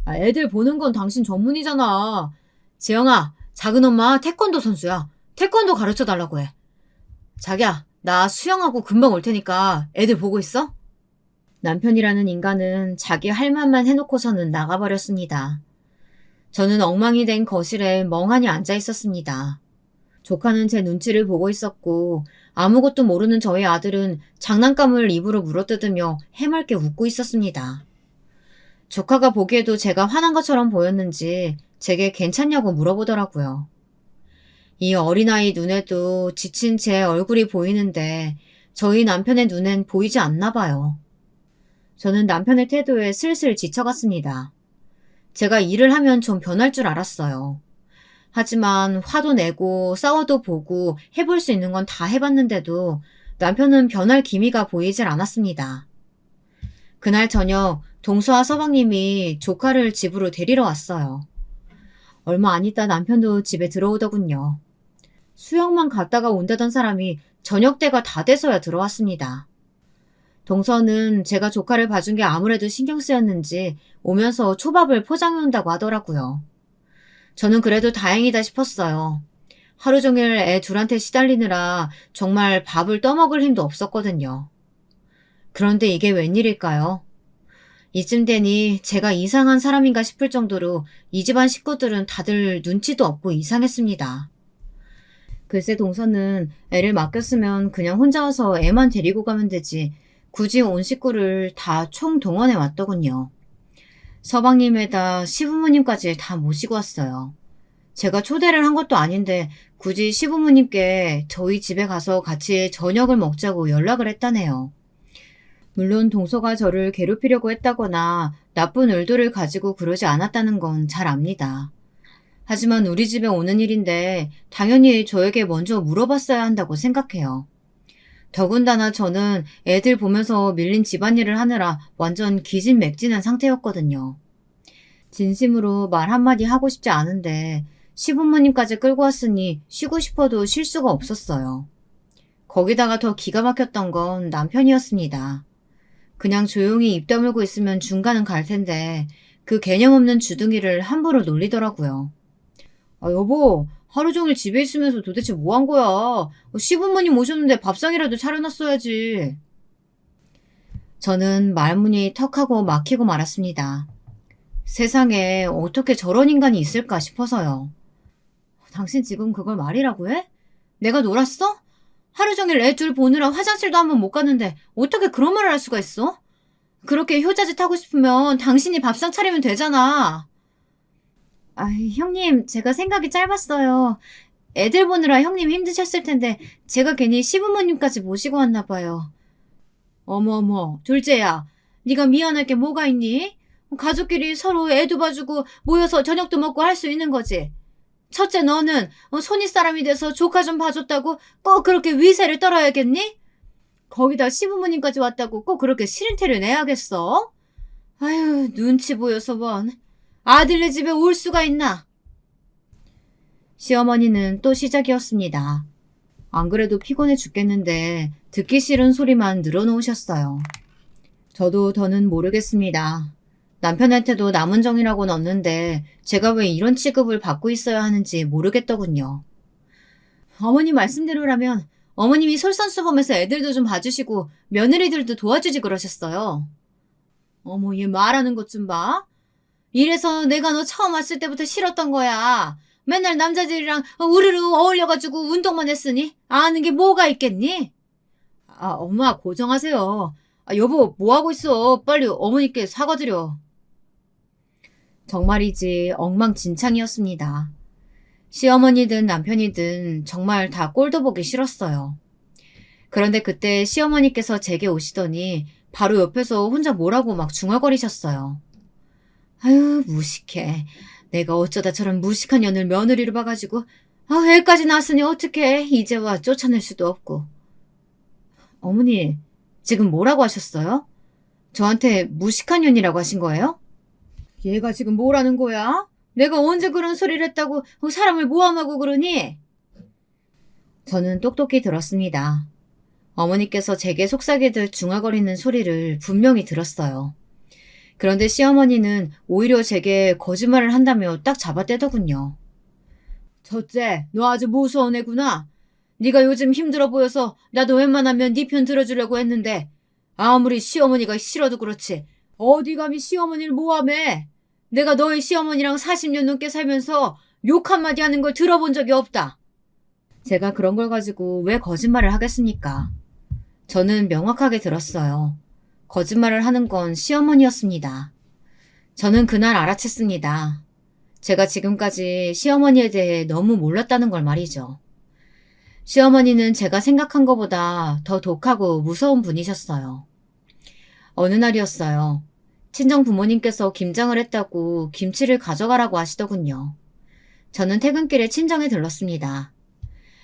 애들 보는 건 당신 전문이잖아. 재영아, 작은 엄마 태권도 선수야. 태권도 가르쳐 달라고 해. 자기야, 나 수영하고 금방 올 테니까 애들 보고 있어? 남편이라는 인간은 자기 할 말만 해놓고서는 나가버렸습니다. 저는 엉망이 된 거실에 멍하니 앉아 있었습니다. 조카는 제 눈치를 보고 있었고 아무것도 모르는 저희 아들은 장난감을 입으로 물어뜯으며 해맑게 웃고 있었습니다. 조카가 보기에도 제가 화난 것처럼 보였는지 제게 괜찮냐고 물어보더라고요. 이 어린아이 눈에도 지친 제 얼굴이 보이는데 저희 남편의 눈엔 보이지 않나 봐요. 저는 남편의 태도에 슬슬 지쳐갔습니다. 제가 일을 하면 좀 변할 줄 알았어요. 하지만 화도 내고 싸워도 보고 해볼 수 있는 건 다 해봤는데도 남편은 변할 기미가 보이질 않았습니다. 그날 저녁 동서와 서방님이 조카를 집으로 데리러 왔어요. 얼마 안 있다 남편도 집에 들어오더군요. 수영만 갔다가 온다던 사람이 저녁 때가 다 돼서야 들어왔습니다. 동서는 제가 조카를 봐준 게 아무래도 신경 쓰였는지 오면서 초밥을 포장해 온다고 하더라고요. 저는 그래도 다행이다 싶었어요. 하루 종일 애 둘한테 시달리느라 정말 밥을 떠먹을 힘도 없었거든요. 그런데 이게 웬일일까요? 이쯤 되니 제가 이상한 사람인가 싶을 정도로 이 집안 식구들은 다들 눈치도 없고 이상했습니다. 글쎄 동서는 애를 맡겼으면 그냥 혼자 와서 애만 데리고 가면 되지 굳이 온 식구를 다 총동원해 왔더군요. 서방님에다 시부모님까지 다 모시고 왔어요. 제가 초대를 한 것도 아닌데 굳이 시부모님께 저희 집에 가서 같이 저녁을 먹자고 연락을 했다네요. 물론 동서가 저를 괴롭히려고 했다거나 나쁜 의도를 가지고 그러지 않았다는 건 잘 압니다. 하지만 우리 집에 오는 일인데 당연히 저에게 먼저 물어봤어야 한다고 생각해요. 더군다나 저는 애들 보면서 밀린 집안일을 하느라 완전 기진맥진한 상태였거든요. 진심으로 말 한마디 하고 싶지 않은데 시부모님까지 끌고 왔으니 쉬고 싶어도 쉴 수가 없었어요. 거기다가 더 기가 막혔던 건 남편이었습니다. 그냥 조용히 입 다물고 있으면 중간은 갈 텐데 그 개념 없는 주둥이를 함부로 놀리더라고요. 여보, 하루 종일 집에 있으면서 도대체 뭐 한 거야? 시부모님 오셨는데 밥상이라도 차려놨어야지. 저는 말문이 턱하고 막히고 말았습니다. 세상에 어떻게 저런 인간이 있을까 싶어서요. 당신 지금 그걸 말이라고 해? 내가 놀았어? 하루 종일 애 둘 보느라 화장실도 한 번 못 갔는데 어떻게 그런 말을 할 수가 있어? 그렇게 효자짓 하고 싶으면 당신이 밥상 차리면 되잖아. 형님, 제가 생각이 짧았어요. 애들 보느라 형님 힘드셨을 텐데 제가 괜히 시부모님까지 모시고 왔나 봐요. 어머어머, 둘째야. 네가 미안할 게 뭐가 있니? 가족끼리 서로 애도 봐주고 모여서 저녁도 먹고 할 수 있는 거지. 첫째 너는 손윗사람이 돼서 조카 좀 봐줬다고 꼭 그렇게 위세를 떨어야겠니? 거기다 시부모님까지 왔다고 꼭 그렇게 싫은티를 내야겠어? 아유, 눈치 보여서 원. 아들네 집에 올 수가 있나? 시어머니는 또 시작이었습니다. 안 그래도 피곤해 죽겠는데 듣기 싫은 소리만 늘어놓으셨어요. 저도 더는 모르겠습니다. 남편한테도 남은 정이라고는 없는데 제가 왜 이런 취급을 받고 있어야 하는지 모르겠더군요. 어머니 말씀대로라면 어머님이 솔선수범해서 애들도 좀 봐주시고 며느리들도 도와주지 그러셨어요. 어머, 얘 말하는 것 좀 봐. 이래서 내가 너 처음 왔을 때부터 싫었던 거야. 맨날 남자들이랑 우르르 어울려가지고 운동만 했으니 아는 게 뭐가 있겠니? 엄마 고정하세요. 여보 뭐하고 있어. 빨리 어머니께 사과드려. 정말이지 엉망진창이었습니다. 시어머니든 남편이든 정말 다 꼴도 보기 싫었어요. 그런데 그때 시어머니께서 제게 오시더니 바로 옆에서 혼자 뭐라고 막 중얼거리셨어요. 아유 무식해. 내가 어쩌다 저런 무식한 년을 며느리로 봐가지고 애까지 낳았으니 어떡해. 이제 와 쫓아낼 수도 없고. 어머니, 지금 뭐라고 하셨어요? 저한테 무식한 년이라고 하신 거예요? 얘가 지금 뭐라는 거야? 내가 언제 그런 소리를 했다고 사람을 모함하고 그러니? 저는 똑똑히 들었습니다. 어머니께서 제게 속삭이듯 중얼거리는 소리를 분명히 들었어요. 그런데 시어머니는 오히려 제게 거짓말을 한다며 딱 잡아떼더군요. 첫째, 너 아주 무서운 애구나. 네가 요즘 힘들어 보여서 나도 웬만하면 네 편 들어주려고 했는데 아무리 시어머니가 싫어도 그렇지 어디 감히 시어머니를 모함해. 내가 너희 시어머니랑 40년 넘게 살면서 욕 한마디 하는 걸 들어본 적이 없다. 제가 그런 걸 가지고 왜 거짓말을 하겠습니까? 저는 명확하게 들었어요. 거짓말을 하는 건 시어머니였습니다. 저는 그날 알아챘습니다. 제가 지금까지 시어머니에 대해 너무 몰랐다는 걸 말이죠. 시어머니는 제가 생각한 것보다 더 독하고 무서운 분이셨어요. 어느 날이었어요. 친정 부모님께서 김장을 했다고 김치를 가져가라고 하시더군요. 저는 퇴근길에 친정에 들렀습니다.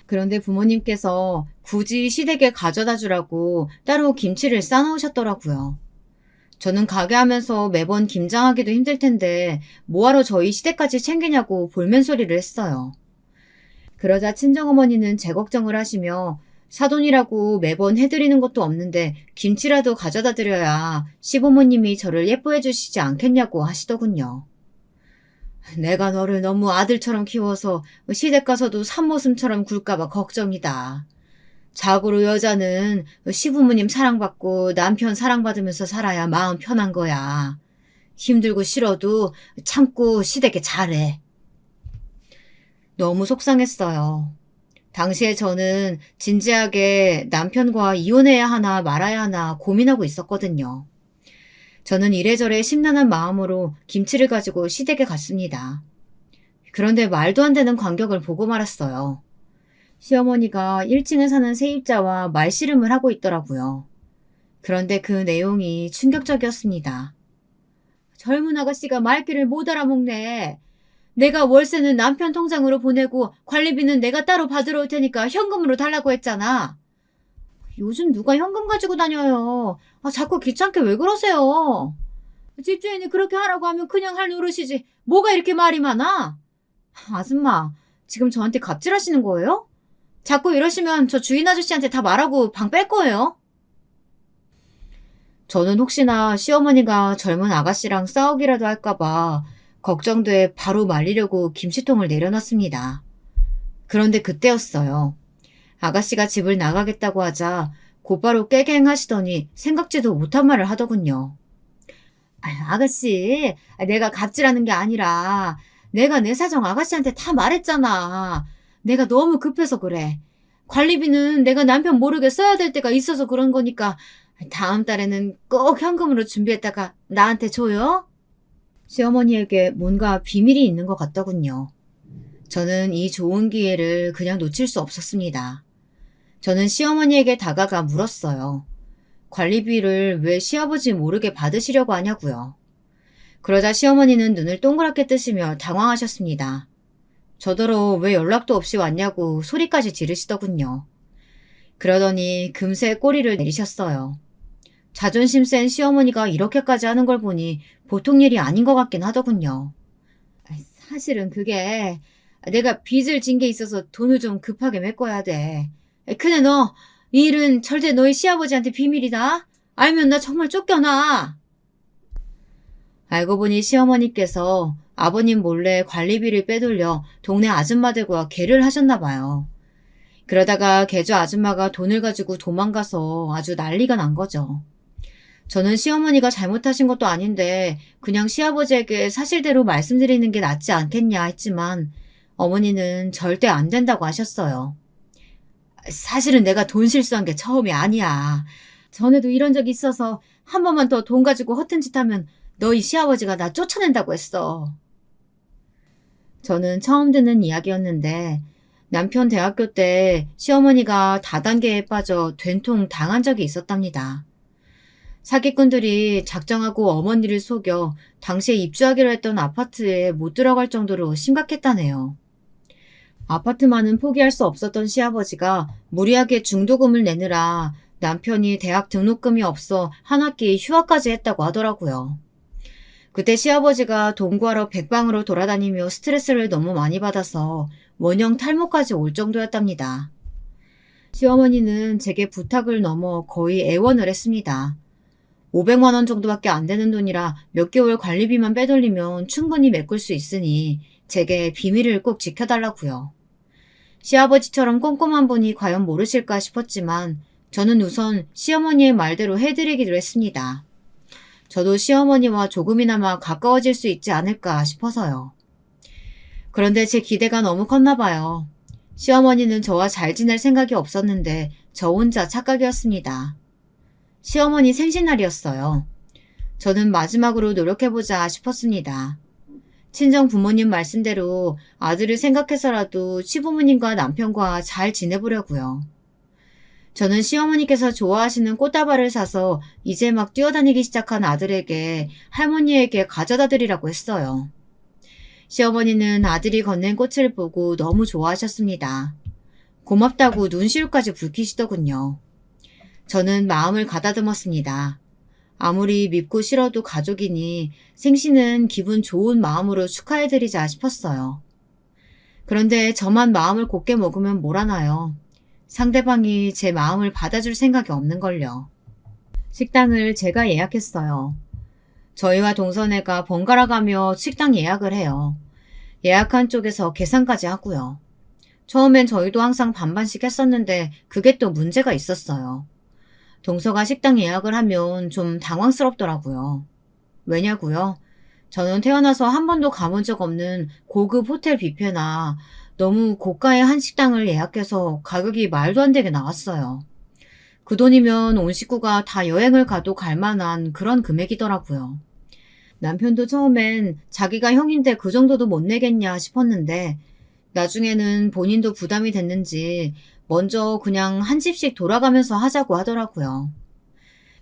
그런데 부모님께서 굳이 시댁에 가져다 주라고 따로 김치를 싸놓으셨더라고요. 저는 가게 하면서 매번 김장하기도 힘들 텐데 뭐하러 저희 시댁까지 챙기냐고 볼멘소리를 했어요. 그러자 친정어머니는 제 걱정을 하시며 사돈이라고 매번 해드리는 것도 없는데 김치라도 가져다 드려야 시부모님이 저를 예뻐해 주시지 않겠냐고 하시더군요. 내가 너를 너무 아들처럼 키워서 시댁 가서도 산모슴처럼 굴까봐 걱정이다. 자고로 여자는 시부모님 사랑받고 남편 사랑받으면서 살아야 마음 편한 거야. 힘들고 싫어도 참고 시댁에 잘해. 너무 속상했어요. 당시에 저는 진지하게 남편과 이혼해야 하나 말아야 하나 고민하고 있었거든요. 저는 이래저래 심란한 마음으로 김치를 가지고 시댁에 갔습니다. 그런데 말도 안 되는 광경을 보고 말았어요. 시어머니가 1층에 사는 세입자와 말씨름을 하고 있더라고요. 그런데 그 내용이 충격적이었습니다. 젊은 아가씨가 말귀를 못 알아먹네. 내가 월세는 남편 통장으로 보내고 관리비는 내가 따로 받으러 올 테니까 현금으로 달라고 했잖아. 요즘 누가 현금 가지고 다녀요. 자꾸 귀찮게 왜 그러세요? 집주인이 그렇게 하라고 하면 그냥 할 노릇이지. 뭐가 이렇게 말이 많아? 아줌마, 지금 저한테 갑질하시는 거예요? 자꾸 이러시면 저 주인 아저씨한테 다 말하고 방 뺄 거예요. 저는 혹시나 시어머니가 젊은 아가씨랑 싸우기라도 할까봐 걱정돼 바로 말리려고 김치통을 내려놨습니다. 그런데 그때였어요. 아가씨가 집을 나가겠다고 하자 곧바로 깨갱하시더니 생각지도 못한 말을 하더군요. 아가씨, 내가 갑질하는 게 아니라 내가 내 사정 아가씨한테 다 말했잖아. 내가 너무 급해서 그래. 관리비는 내가 남편 모르게 써야 될 때가 있어서 그런 거니까 다음 달에는 꼭 현금으로 준비했다가 나한테 줘요. 시어머니에게 뭔가 비밀이 있는 것 같더군요. 저는 이 좋은 기회를 그냥 놓칠 수 없었습니다. 저는 시어머니에게 다가가 물었어요. 관리비를 왜 시아버지 모르게 받으시려고 하냐고요. 그러자 시어머니는 눈을 동그랗게 뜨시며 당황하셨습니다. 저더러 왜 연락도 없이 왔냐고 소리까지 지르시더군요. 그러더니 금세 꼬리를 내리셨어요. 자존심 센 시어머니가 이렇게까지 하는 걸 보니 보통 일이 아닌 것 같긴 하더군요. 사실은 그게 내가 빚을 진 게 있어서 돈을 좀 급하게 메꿔야 돼. 근데 너, 이 일은 절대 너희 시아버지한테 비밀이다. 알면 나 정말 쫓겨나. 알고 보니 시어머니께서 아버님 몰래 관리비를 빼돌려 동네 아줌마들과 계를 하셨나 봐요. 그러다가 계주 아줌마가 돈을 가지고 도망가서 아주 난리가 난 거죠. 저는 시어머니가 잘못하신 것도 아닌데 그냥 시아버지에게 사실대로 말씀드리는 게 낫지 않겠냐 했지만 어머니는 절대 안 된다고 하셨어요. 사실은 내가 돈 실수한 게 처음이 아니야. 전에도 이런 적이 있어서 한 번만 더 돈 가지고 허튼 짓 하면 너희 시아버지가 나 쫓아낸다고 했어. 저는 처음 듣는 이야기였는데 남편 대학교 때 시어머니가 다단계에 빠져 된통 당한 적이 있었답니다. 사기꾼들이 작정하고 어머니를 속여 당시에 입주하기로 했던 아파트에 못 들어갈 정도로 심각했다네요. 아파트만은 포기할 수 없었던 시아버지가 무리하게 중도금을 내느라 남편이 대학 등록금이 없어 한 학기 휴학까지 했다고 하더라고요. 그때 시아버지가 돈 구하러 백방으로 돌아다니며 스트레스를 너무 많이 받아서 원형 탈모까지 올 정도였답니다. 시어머니는 제게 부탁을 넘어 거의 애원을 했습니다. 500만 원 정도밖에 안 되는 돈이라 몇 개월 관리비만 빼돌리면 충분히 메꿀 수 있으니 제게 비밀을 꼭 지켜달라고요. 시아버지처럼 꼼꼼한 분이 과연 모르실까 싶었지만 저는 우선 시어머니의 말대로 해드리기로 했습니다. 저도 시어머니와 조금이나마 가까워질 수 있지 않을까 싶어서요. 그런데 제 기대가 너무 컸나 봐요. 시어머니는 저와 잘 지낼 생각이 없었는데 저 혼자 착각이었습니다. 시어머니 생신날이었어요. 저는 마지막으로 노력해보자 싶었습니다. 친정 부모님 말씀대로 아들을 생각해서라도 시부모님과 남편과 잘 지내보려고요. 저는 시어머니께서 좋아하시는 꽃다발을 사서 이제 막 뛰어다니기 시작한 아들에게 할머니에게 가져다 드리라고 했어요. 시어머니는 아들이 건넨 꽃을 보고 너무 좋아하셨습니다. 고맙다고 눈시울까지 붉히시더군요. 저는 마음을 가다듬었습니다. 아무리 밉고 싫어도 가족이니 생신은 기분 좋은 마음으로 축하해드리자 싶었어요. 그런데 저만 마음을 곱게 먹으면 뭐라나요? 상대방이 제 마음을 받아줄 생각이 없는걸요. 식당을 제가 예약했어요. 저희와 동선애가 번갈아 가며 식당 예약을 해요. 예약한 쪽에서 계산까지 하고요. 처음엔 저희도 항상 반반씩 했었는데 그게 또 문제가 있었어요. 동서가 식당 예약을 하면 좀 당황스럽더라고요. 왜냐고요? 저는 태어나서 한 번도 가본 적 없는 고급 호텔 뷔페나 너무 고가의 한식당을 예약해서 가격이 말도 안 되게 나왔어요. 그 돈이면 온 식구가 다 여행을 가도 갈 만한 그런 금액이더라고요. 남편도 처음엔 자기가 형인데 그 정도도 못 내겠냐 싶었는데 나중에는 본인도 부담이 됐는지 먼저 그냥 한 집씩 돌아가면서 하자고 하더라고요.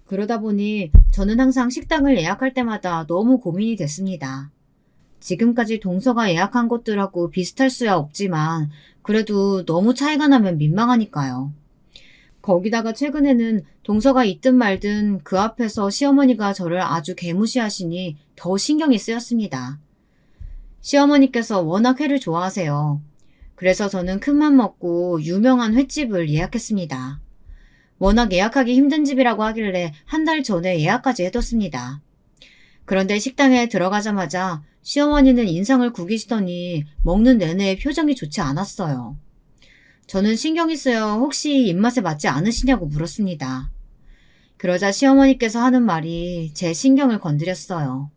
그러다 보니 저는 항상 식당을 예약할 때마다 너무 고민이 됐습니다. 지금까지 동서가 예약한 곳들하고 비슷할 수야 없지만 그래도 너무 차이가 나면 민망하니까요. 거기다가 최근에는 동서가 있든 말든 그 앞에서 시어머니가 저를 아주 개무시하시니 더 신경이 쓰였습니다. 시어머니께서 워낙 회를 좋아하세요. 그래서 저는 큰맘 먹고 유명한 횟집을 예약했습니다. 워낙 예약하기 힘든 집이라고 하길래 한 달 전에 예약까지 해뒀습니다. 그런데 식당에 들어가자마자 시어머니는 인상을 구기시더니 먹는 내내 표정이 좋지 않았어요. 저는 신경이 쓰여 혹시 입맛에 맞지 않으시냐고 물었습니다. 그러자 시어머니께서 하는 말이 제 신경을 건드렸어요.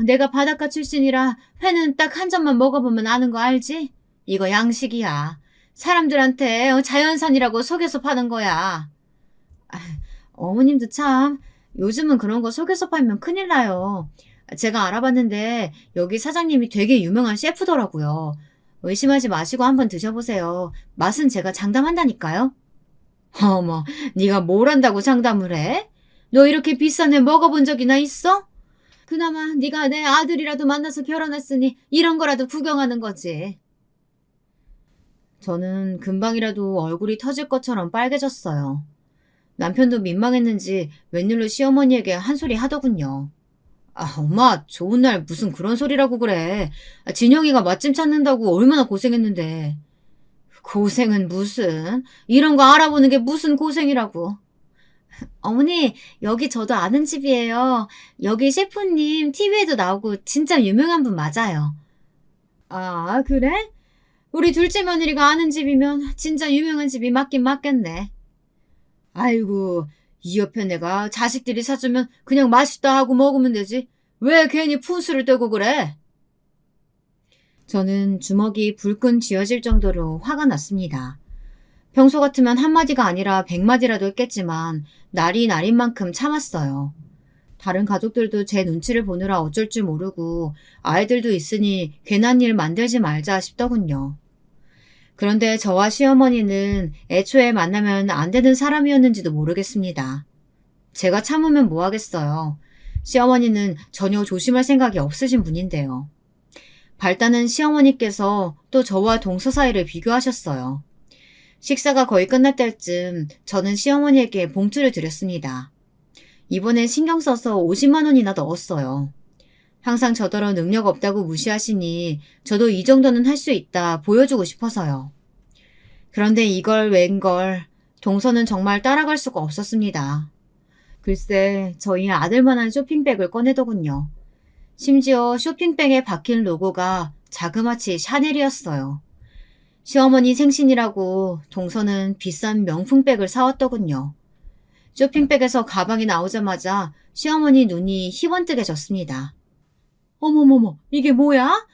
내가 바닷가 출신이라 회는 딱 한 점만 먹어보면 아는 거 알지? 이거 양식이야. 사람들한테 자연산이라고 속여서 파는 거야. 어머님도 참 요즘은 그런 거 속여서 팔면 큰일 나요. 제가 알아봤는데 여기 사장님이 되게 유명한 셰프더라고요. 의심하지 마시고 한번 드셔보세요. 맛은 제가 장담한다니까요. 어머, 네가 뭘 한다고 장담을 해? 너 이렇게 비싼 회 먹어본 적이나 있어? 그나마 네가 내 아들이라도 만나서 결혼했으니 이런 거라도 구경하는 거지. 저는 금방이라도 얼굴이 터질 것처럼 빨개졌어요. 남편도 민망했는지 웬일로 시어머니에게 한 소리 하더군요. 엄마, 좋은 날 무슨 그런 소리라고 그래. 진영이가 맛집 찾는다고 얼마나 고생했는데. 고생은 무슨. 이런 거 알아보는 게 무슨 고생이라고. 어머니, 여기 저도 아는 집이에요. 여기 셰프님 TV에도 나오고 진짜 유명한 분 맞아요. 아, 그래? 우리 둘째 며느리가 아는 집이면 진짜 유명한 집이 맞긴 맞겠네. 아이고, 이 옆에 내가 자식들이 사주면 그냥 맛있다 하고 먹으면 되지. 왜 괜히 푼수를 떼고 그래? 저는 주먹이 불끈 쥐어질 정도로 화가 났습니다. 평소 같으면 한마디가 아니라 100마디라도 했겠지만 날이 날인 만큼 참았어요. 다른 가족들도 제 눈치를 보느라 어쩔 줄 모르고 아이들도 있으니 괜한 일 만들지 말자 싶더군요. 그런데 저와 시어머니는 애초에 만나면 안 되는 사람이었는지도 모르겠습니다. 제가 참으면 뭐 하겠어요. 시어머니는 전혀 조심할 생각이 없으신 분인데요. 발단은 시어머니께서 또 저와 동서 사이를 비교하셨어요. 식사가 거의 끝날 때쯤 저는 시어머니에게 봉투를 드렸습니다. 이번엔 신경 써서 50만 원이나 넣었어요. 항상 저더러 능력 없다고 무시하시니 저도 이 정도는 할 수 있다 보여주고 싶어서요. 그런데 이걸 웬걸 동서는 정말 따라갈 수가 없었습니다. 글쎄 저희 아들만한 쇼핑백을 꺼내더군요. 심지어 쇼핑백에 박힌 로고가 자그마치 샤넬이었어요. 시어머니 생신이라고 동서는 비싼 명품백을 사왔더군요. 쇼핑백에서 가방이 나오자마자 시어머니 눈이 희번뜩해졌습니다. 어머머머, 이게 뭐야?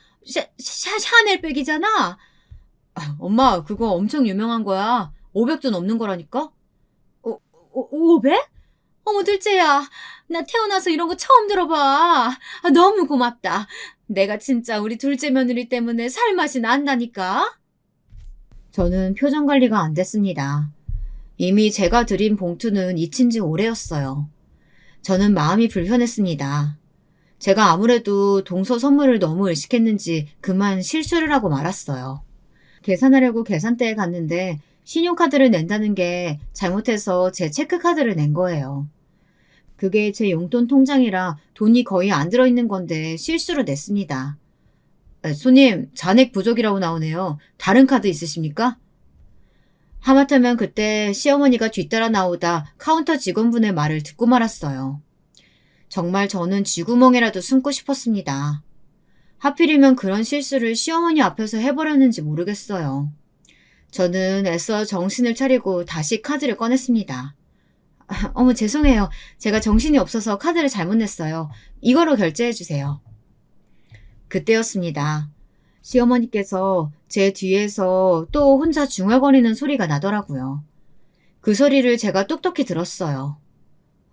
샤넬백이잖아? 엄마, 그거 엄청 유명한 거야. 500도 넘는 거라니까? 500? 어머, 둘째야. 나 태어나서 이런 거 처음 들어봐. 너무 고맙다. 내가 진짜 우리 둘째 며느리 때문에 살맛이 난다니까? 저는 표정 관리가 안 됐습니다. 이미 제가 드린 봉투는 잊힌 지 오래였어요. 저는 마음이 불편했습니다. 제가 아무래도 동서 선물을 너무 의식했는지 그만 실수를 하고 말았어요. 계산하려고 계산대에 갔는데 신용카드를 낸다는 게 잘못해서 제 체크카드를 낸 거예요. 그게 제 용돈 통장이라 돈이 거의 안 들어있는 건데 실수로 냈습니다. 손님, 잔액 부족이라고 나오네요. 다른 카드 있으십니까? 하마터면 그때 시어머니가 뒤따라 나오다 카운터 직원분의 말을 듣고 말았어요. 정말 저는 쥐구멍이라도 숨고 싶었습니다. 하필이면 그런 실수를 시어머니 앞에서 해버렸는지 모르겠어요. 저는 애써 정신을 차리고 다시 카드를 꺼냈습니다. 어머, 죄송해요. 제가 정신이 없어서 카드를 잘못 냈어요. 이거로 결제해주세요. 그때였습니다. 시어머니께서 제 뒤에서 또 혼자 중얼거리는 소리가 나더라고요. 그 소리를 제가 똑똑히 들었어요.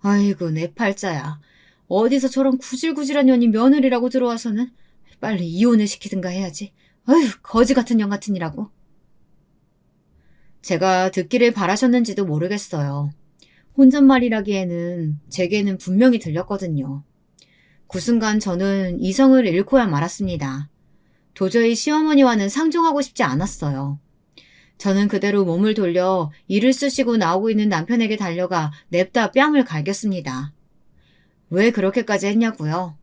아이고, 내 팔자야. 어디서 저런 구질구질한 년이 며느리라고 들어와서는 빨리 이혼을 시키든가 해야지. 아휴, 거지 같은 년 같으니라고. 제가 듣기를 바라셨는지도 모르겠어요. 혼잣말이라기에는 제게는 분명히 들렸거든요. 그 순간 저는 이성을 잃고야 말았습니다. 도저히 시어머니와는 상종하고 싶지 않았어요. 저는 그대로 몸을 돌려 이를 쑤시고 나오고 있는 남편에게 달려가 냅다 뺨을 갈겼습니다. 왜 그렇게까지 했냐고요?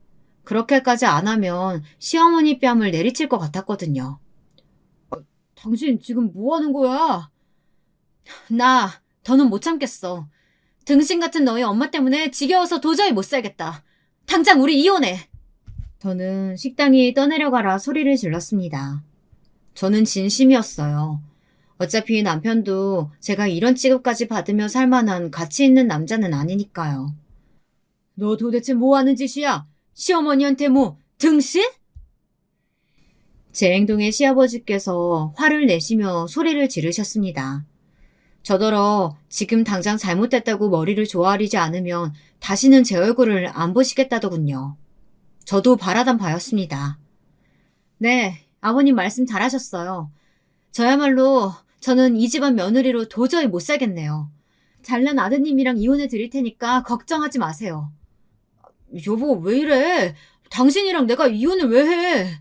그렇게까지 안 하면 시어머니 뺨을 내리칠 것 같았거든요. 당신 지금 뭐 하는 거야? 나 더는 못 참겠어. 등신 같은 너희 엄마 때문에 지겨워서 도저히 못 살겠다. 당장 우리 이혼해. 저는 식당이 떠내려가라 소리를 질렀습니다. 저는 진심이었어요. 어차피 남편도 제가 이런 취급까지 받으며 살 만한 가치 있는 남자는 아니니까요. 너 도대체 뭐 하는 짓이야? 시어머니한테 뭐 등신? 제 행동에 시아버지께서 화를 내시며 소리를 지르셨습니다. 저더러 지금 당장 잘못됐다고 머리를 조아리지 않으면 다시는 제 얼굴을 안 보시겠다더군요. 저도 바라던 바였습니다. 네, 아버님 말씀 잘하셨어요. 저야말로 저는 이 집안 며느리로 도저히 못 살겠네요. 잘난 아드님이랑 이혼해 드릴 테니까 걱정하지 마세요. 여보, 왜 이래? 당신이랑 내가 이혼을 왜 해?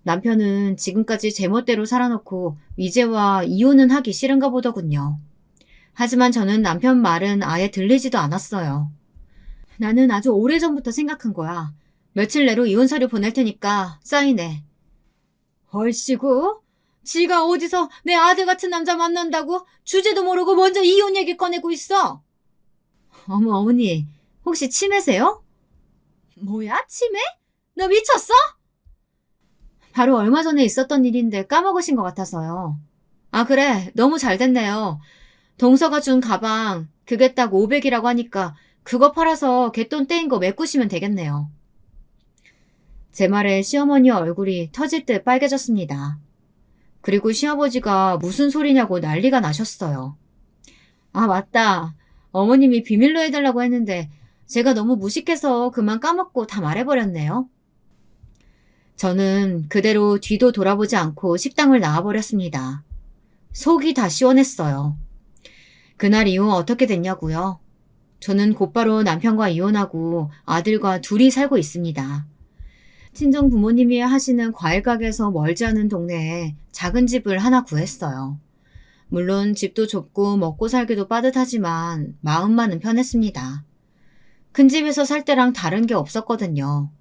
남편은 지금까지 제멋대로 살아놓고 이제와 이혼은 하기 싫은가 보더군요. 하지만 저는 남편 말은 아예 들리지도 않았어요. 나는 아주 오래전부터 생각한 거야. 며칠 내로 이혼 서류 보낼 테니까 사인해. 얼씨구? 지가 어디서 내 아들 같은 남자 만난다고 주제도 모르고 먼저 이혼 얘기 꺼내고 있어? 어머니, 혹시 치매세요? 뭐야, 치매? 너 미쳤어? 바로 얼마 전에 있었던 일인데 까먹으신 것 같아서요. 아, 그래. 너무 잘 됐네요. 동서가 준 가방, 그게 딱 500이라고 하니까 그거 팔아서 갯돈 떼인 거 메꾸시면 되겠네요. 제 말에 시어머니 얼굴이 터질 듯 빨개졌습니다. 그리고 시아버지가 무슨 소리냐고 난리가 나셨어요. 아, 맞다. 어머님이 비밀로 해달라고 했는데 제가 너무 무식해서 그만 까먹고 다 말해버렸네요. 저는 그대로 뒤도 돌아보지 않고 식당을 나와버렸습니다. 속이 다 시원했어요. 그날 이후 어떻게 됐냐고요? 저는 곧바로 남편과 이혼하고 아들과 둘이 살고 있습니다. 친정 부모님이 하시는 과일 가게에서 멀지 않은 동네에 작은 집을 하나 구했어요. 물론 집도 좁고 먹고 살기도 빠듯하지만 마음만은 편했습니다. 큰 집에서 살 때랑 다른 게 없었거든요.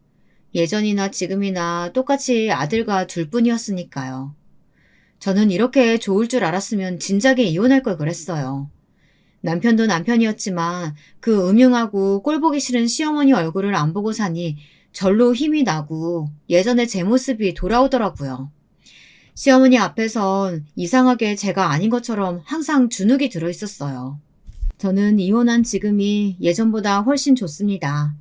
예전이나 지금이나 똑같이 아들과 둘뿐이었으니까요. 저는 이렇게 좋을 줄 알았으면 진작에 이혼할 걸 그랬어요. 남편도 남편이었지만 그 음흉하고 꼴보기 싫은 시어머니 얼굴을 안 보고 사니 절로 힘이 나고 예전의 제 모습이 돌아오더라고요. 시어머니 앞에선 이상하게 제가 아닌 것처럼 항상 주눅이 들어 있었어요. 저는 이혼한 지금이 예전보다 훨씬 좋습니다.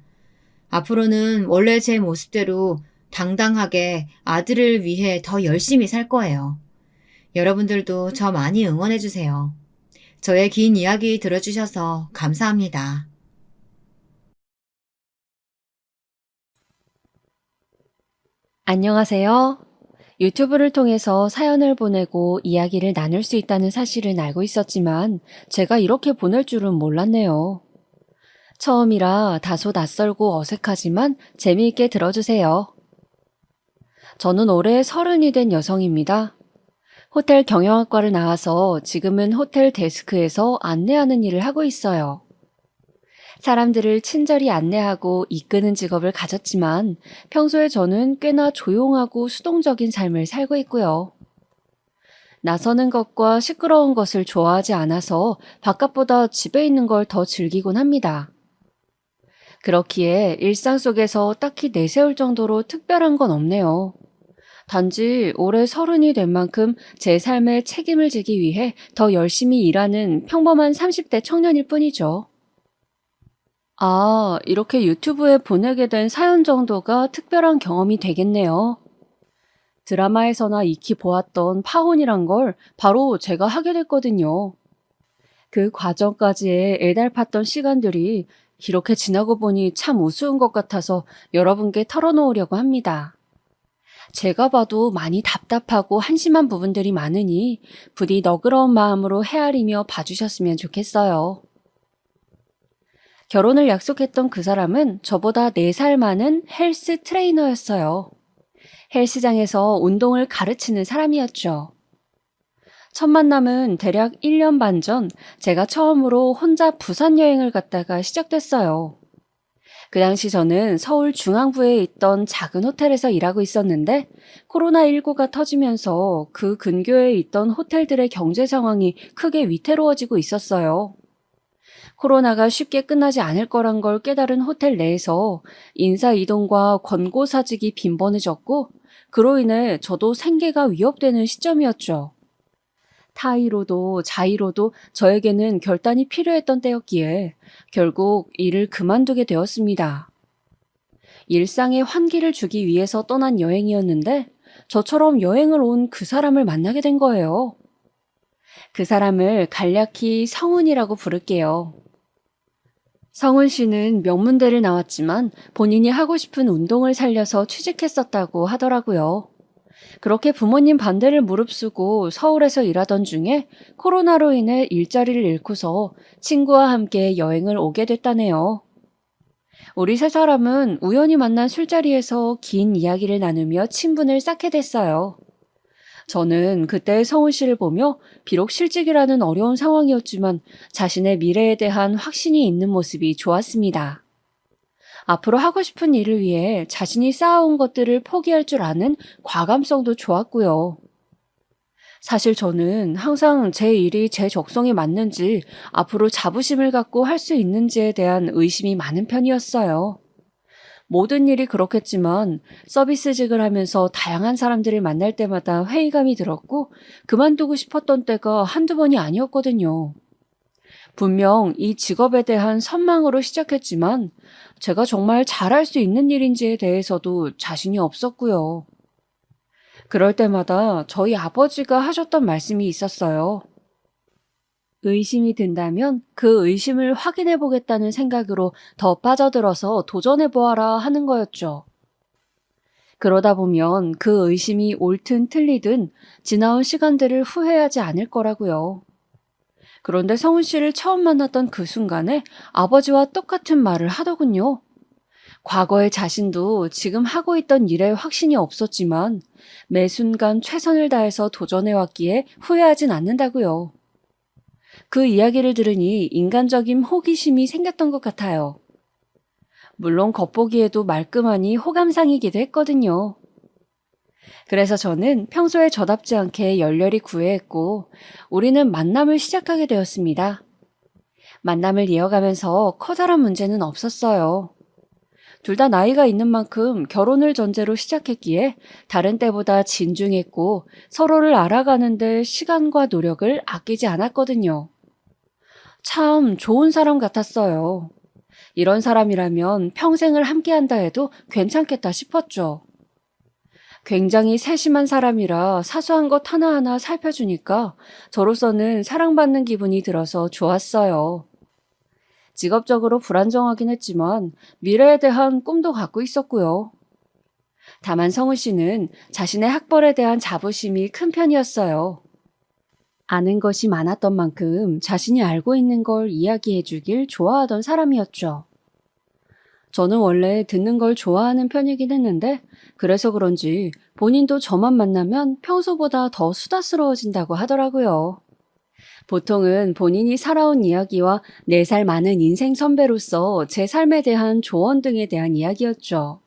앞으로는 원래 제 모습대로 당당하게 아들을 위해 더 열심히 살 거예요. 여러분들도 저 많이 응원해주세요. 저의 긴 이야기 들어주셔서 감사합니다. 안녕하세요. 유튜브를 통해서 사연을 보내고 이야기를 나눌 수 있다는 사실은 알고 있었지만 제가 이렇게 보낼 줄은 몰랐네요. 처음이라 다소 낯설고 어색하지만 재미있게 들어주세요. 저는 올해 30이 된 여성입니다. 호텔 경영학과를 나와서 지금은 호텔 데스크에서 안내하는 일을 하고 있어요. 사람들을 친절히 안내하고 이끄는 직업을 가졌지만 평소에 저는 꽤나 조용하고 수동적인 삶을 살고 있고요. 나서는 것과 시끄러운 것을 좋아하지 않아서 바깥보다 집에 있는 걸 더 즐기곤 합니다. 그렇기에 일상 속에서 딱히 내세울 정도로 특별한 건 없네요. 단지 올해 30이 된 만큼 제 삶에 책임을 지기 위해 더 열심히 일하는 평범한 30대 청년일 뿐이죠. 아, 이렇게 유튜브에 보내게 된 사연 정도가 특별한 경험이 되겠네요. 드라마에서나 익히 보았던 파혼이란 걸 바로 제가 하게 됐거든요. 그 과정까지의 애달팠던 시간들이 이렇게 지나고 보니 참 우스운 것 같아서 여러분께 털어놓으려고 합니다. 제가 봐도 많이 답답하고 한심한 부분들이 많으니 부디 너그러운 마음으로 헤아리며 봐주셨으면 좋겠어요. 결혼을 약속했던 그 사람은 저보다 4살 많은 헬스 트레이너였어요. 헬스장에서 운동을 가르치는 사람이었죠. 첫 만남은 대략 1년 반 전 제가 처음으로 혼자 부산 여행을 갔다가 시작됐어요. 그 당시 저는 서울 중앙부에 있던 작은 호텔에서 일하고 있었는데 코로나19가 터지면서 그 근교에 있던 호텔들의 경제 상황이 크게 위태로워지고 있었어요. 코로나가 쉽게 끝나지 않을 거란 걸 깨달은 호텔 내에서 인사 이동과 권고 사직이 빈번해졌고 그로 인해 저도 생계가 위협되는 시점이었죠. 타의로도 자의로도 저에게는 결단이 필요했던 때였기에 결국 일을 그만두게 되었습니다. 일상에 환기를 주기 위해서 떠난 여행이었는데 저처럼 여행을 온 그 사람을 만나게 된 거예요. 그 사람을 간략히 성훈이라고 부를게요. 성훈 씨는 명문대를 나왔지만 본인이 하고 싶은 운동을 살려서 취직했었다고 하더라고요. 그렇게 부모님 반대를 무릅쓰고 서울에서 일하던 중에 코로나로 인해 일자리를 잃고서 친구와 함께 여행을 오게 됐다네요. 우리 세 사람은 우연히 만난 술자리에서 긴 이야기를 나누며 친분을 쌓게 됐어요. 저는 그때 성훈 씨를 보며 비록 실직이라는 어려운 상황이었지만 자신의 미래에 대한 확신이 있는 모습이 좋았습니다. 앞으로 하고 싶은 일을 위해 자신이 쌓아온 것들을 포기할 줄 아는 과감성도 좋았고요. 사실 저는 항상 제 일이 제 적성에 맞는지 앞으로 자부심을 갖고 할 수 있는지에 대한 의심이 많은 편이었어요. 모든 일이 그렇겠지만 서비스직을 하면서 다양한 사람들을 만날 때마다 회의감이 들었고 그만두고 싶었던 때가 한두 번이 아니었거든요. 분명 이 직업에 대한 선망으로 시작했지만 제가 정말 잘할 수 있는 일인지에 대해서도 자신이 없었고요. 그럴 때마다 저희 아버지가 하셨던 말씀이 있었어요. 의심이 든다면 그 의심을 확인해 보겠다는 생각으로 더 빠져들어서 도전해 보아라 하는 거였죠. 그러다 보면 그 의심이 옳든 틀리든 지나온 시간들을 후회하지 않을 거라고요. 그런데 성훈 씨를 처음 만났던 그 순간에 아버지와 똑같은 말을 하더군요. 과거의 자신도 지금 하고 있던 일에 확신이 없었지만 매 순간 최선을 다해서 도전해왔기에 후회하진 않는다고요. 그 이야기를 들으니 인간적인 호기심이 생겼던 것 같아요. 물론 겉보기에도 말끔하니 호감상이기도 했거든요. 그래서 저는 평소에 저답지 않게 열렬히 구애했고 우리는 만남을 시작하게 되었습니다. 만남을 이어가면서 커다란 문제는 없었어요. 둘 다 나이가 있는 만큼 결혼을 전제로 시작했기에 다른 때보다 진중했고 서로를 알아가는데 시간과 노력을 아끼지 않았거든요. 참 좋은 사람 같았어요. 이런 사람이라면 평생을 함께한다 해도 괜찮겠다 싶었죠. 굉장히 세심한 사람이라 사소한 것 하나하나 살펴주니까 저로서는 사랑받는 기분이 들어서 좋았어요. 직업적으로 불안정하긴 했지만 미래에 대한 꿈도 갖고 있었고요. 다만 성우 씨는 자신의 학벌에 대한 자부심이 큰 편이었어요. 아는 것이 많았던 만큼 자신이 알고 있는 걸 이야기해 주길 좋아하던 사람이었죠. 저는 원래 듣는 걸 좋아하는 편이긴 했는데 그래서 그런지 본인도 저만 만나면 평소보다 더 수다스러워진다고 하더라고요. 보통은 본인이 살아온 이야기와 4살 많은 인생 선배로서 제 삶에 대한 조언 등에 대한 이야기였죠.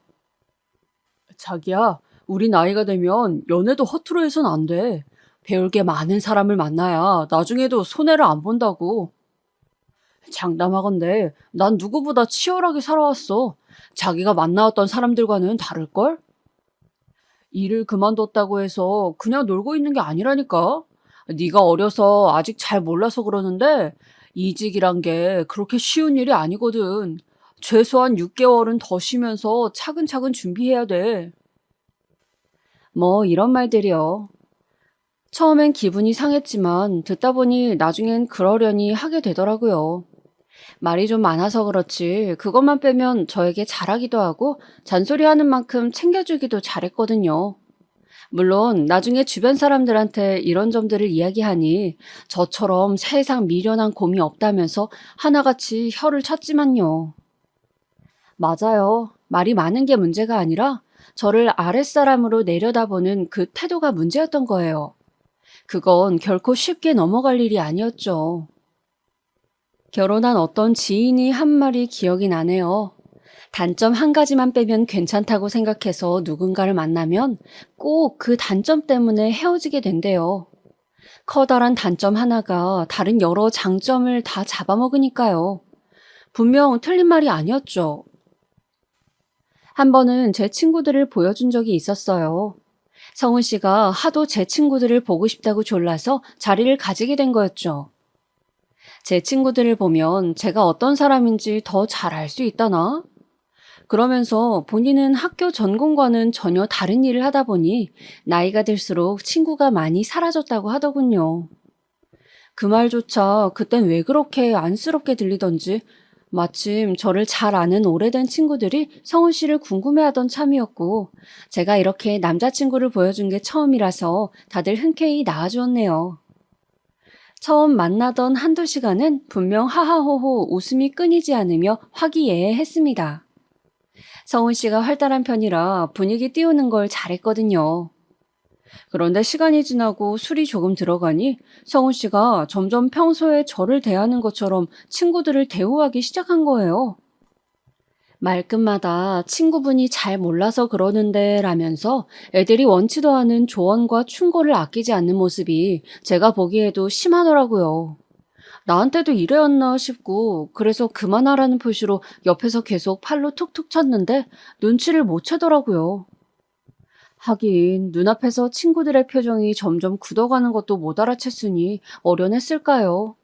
자기야, 우리 나이가 되면 연애도 허투루 해선 안 돼. 배울 게 많은 사람을 만나야 나중에도 손해를 안 본다고. 장담하건대 난 누구보다 치열하게 살아왔어. 자기가 만나왔던 사람들과는 다를걸? 일을 그만뒀다고 해서 그냥 놀고 있는 게 아니라니까. 네가 어려서 아직 잘 몰라서 그러는데 이직이란 게 그렇게 쉬운 일이 아니거든. 최소한 6개월은 더 쉬면서 차근차근 준비해야 돼. 뭐 이런 말들이요. 처음엔 기분이 상했지만 듣다 보니 나중엔 그러려니 하게 되더라고요. 말이 좀 많아서 그렇지 그것만 빼면 저에게 잘하기도 하고 잔소리하는 만큼 챙겨주기도 잘했거든요. 물론 나중에 주변 사람들한테 이런 점들을 이야기하니 저처럼 세상 미련한 곰이 없다면서 하나같이 혀를 찼지만요. 맞아요. 말이 많은 게 문제가 아니라 저를 아랫사람으로 내려다보는 그 태도가 문제였던 거예요. 그건 결코 쉽게 넘어갈 일이 아니었죠. 결혼한 어떤 지인이 한 말이 기억이 나네요. 단점 한 가지만 빼면 괜찮다고 생각해서 누군가를 만나면 꼭 그 단점 때문에 헤어지게 된대요. 커다란 단점 하나가 다른 여러 장점을 다 잡아먹으니까요. 분명 틀린 말이 아니었죠. 한 번은 제 친구들을 보여준 적이 있었어요. 성은 씨가 하도 제 친구들을 보고 싶다고 졸라서 자리를 가지게 된 거였죠. 제 친구들을 보면 제가 어떤 사람인지 더 잘 알 수 있다나? 그러면서 본인은 학교 전공과는 전혀 다른 일을 하다 보니 나이가 들수록 친구가 많이 사라졌다고 하더군요. 그 말조차 그땐 왜 그렇게 안쓰럽게 들리던지 마침 저를 잘 아는 오래된 친구들이 성훈 씨를 궁금해하던 참이었고 제가 이렇게 남자친구를 보여준 게 처음이라서 다들 흔쾌히 나아주었네요. 처음 만나던 한두 시간은 분명 하하호호 웃음이 끊이지 않으며 화기애애했습니다. 성훈 씨가 활달한 편이라 분위기 띄우는 걸 잘했거든요. 그런데 시간이 지나고 술이 조금 들어가니 성훈 씨가 점점 평소에 저를 대하는 것처럼 친구들을 대우하기 시작한 거예요. 말끝마다 친구분이 잘 몰라서 그러는데 라면서 애들이 원치도 않은 조언과 충고를 아끼지 않는 모습이 제가 보기에도 심하더라고요. 나한테도 이래였나 싶고 그래서 그만하라는 표시로 옆에서 계속 팔로 툭툭 쳤는데 눈치를 못 채더라고요. 하긴 눈앞에서 친구들의 표정이 점점 굳어가는 것도 못 알아챘으니 어련했을까요?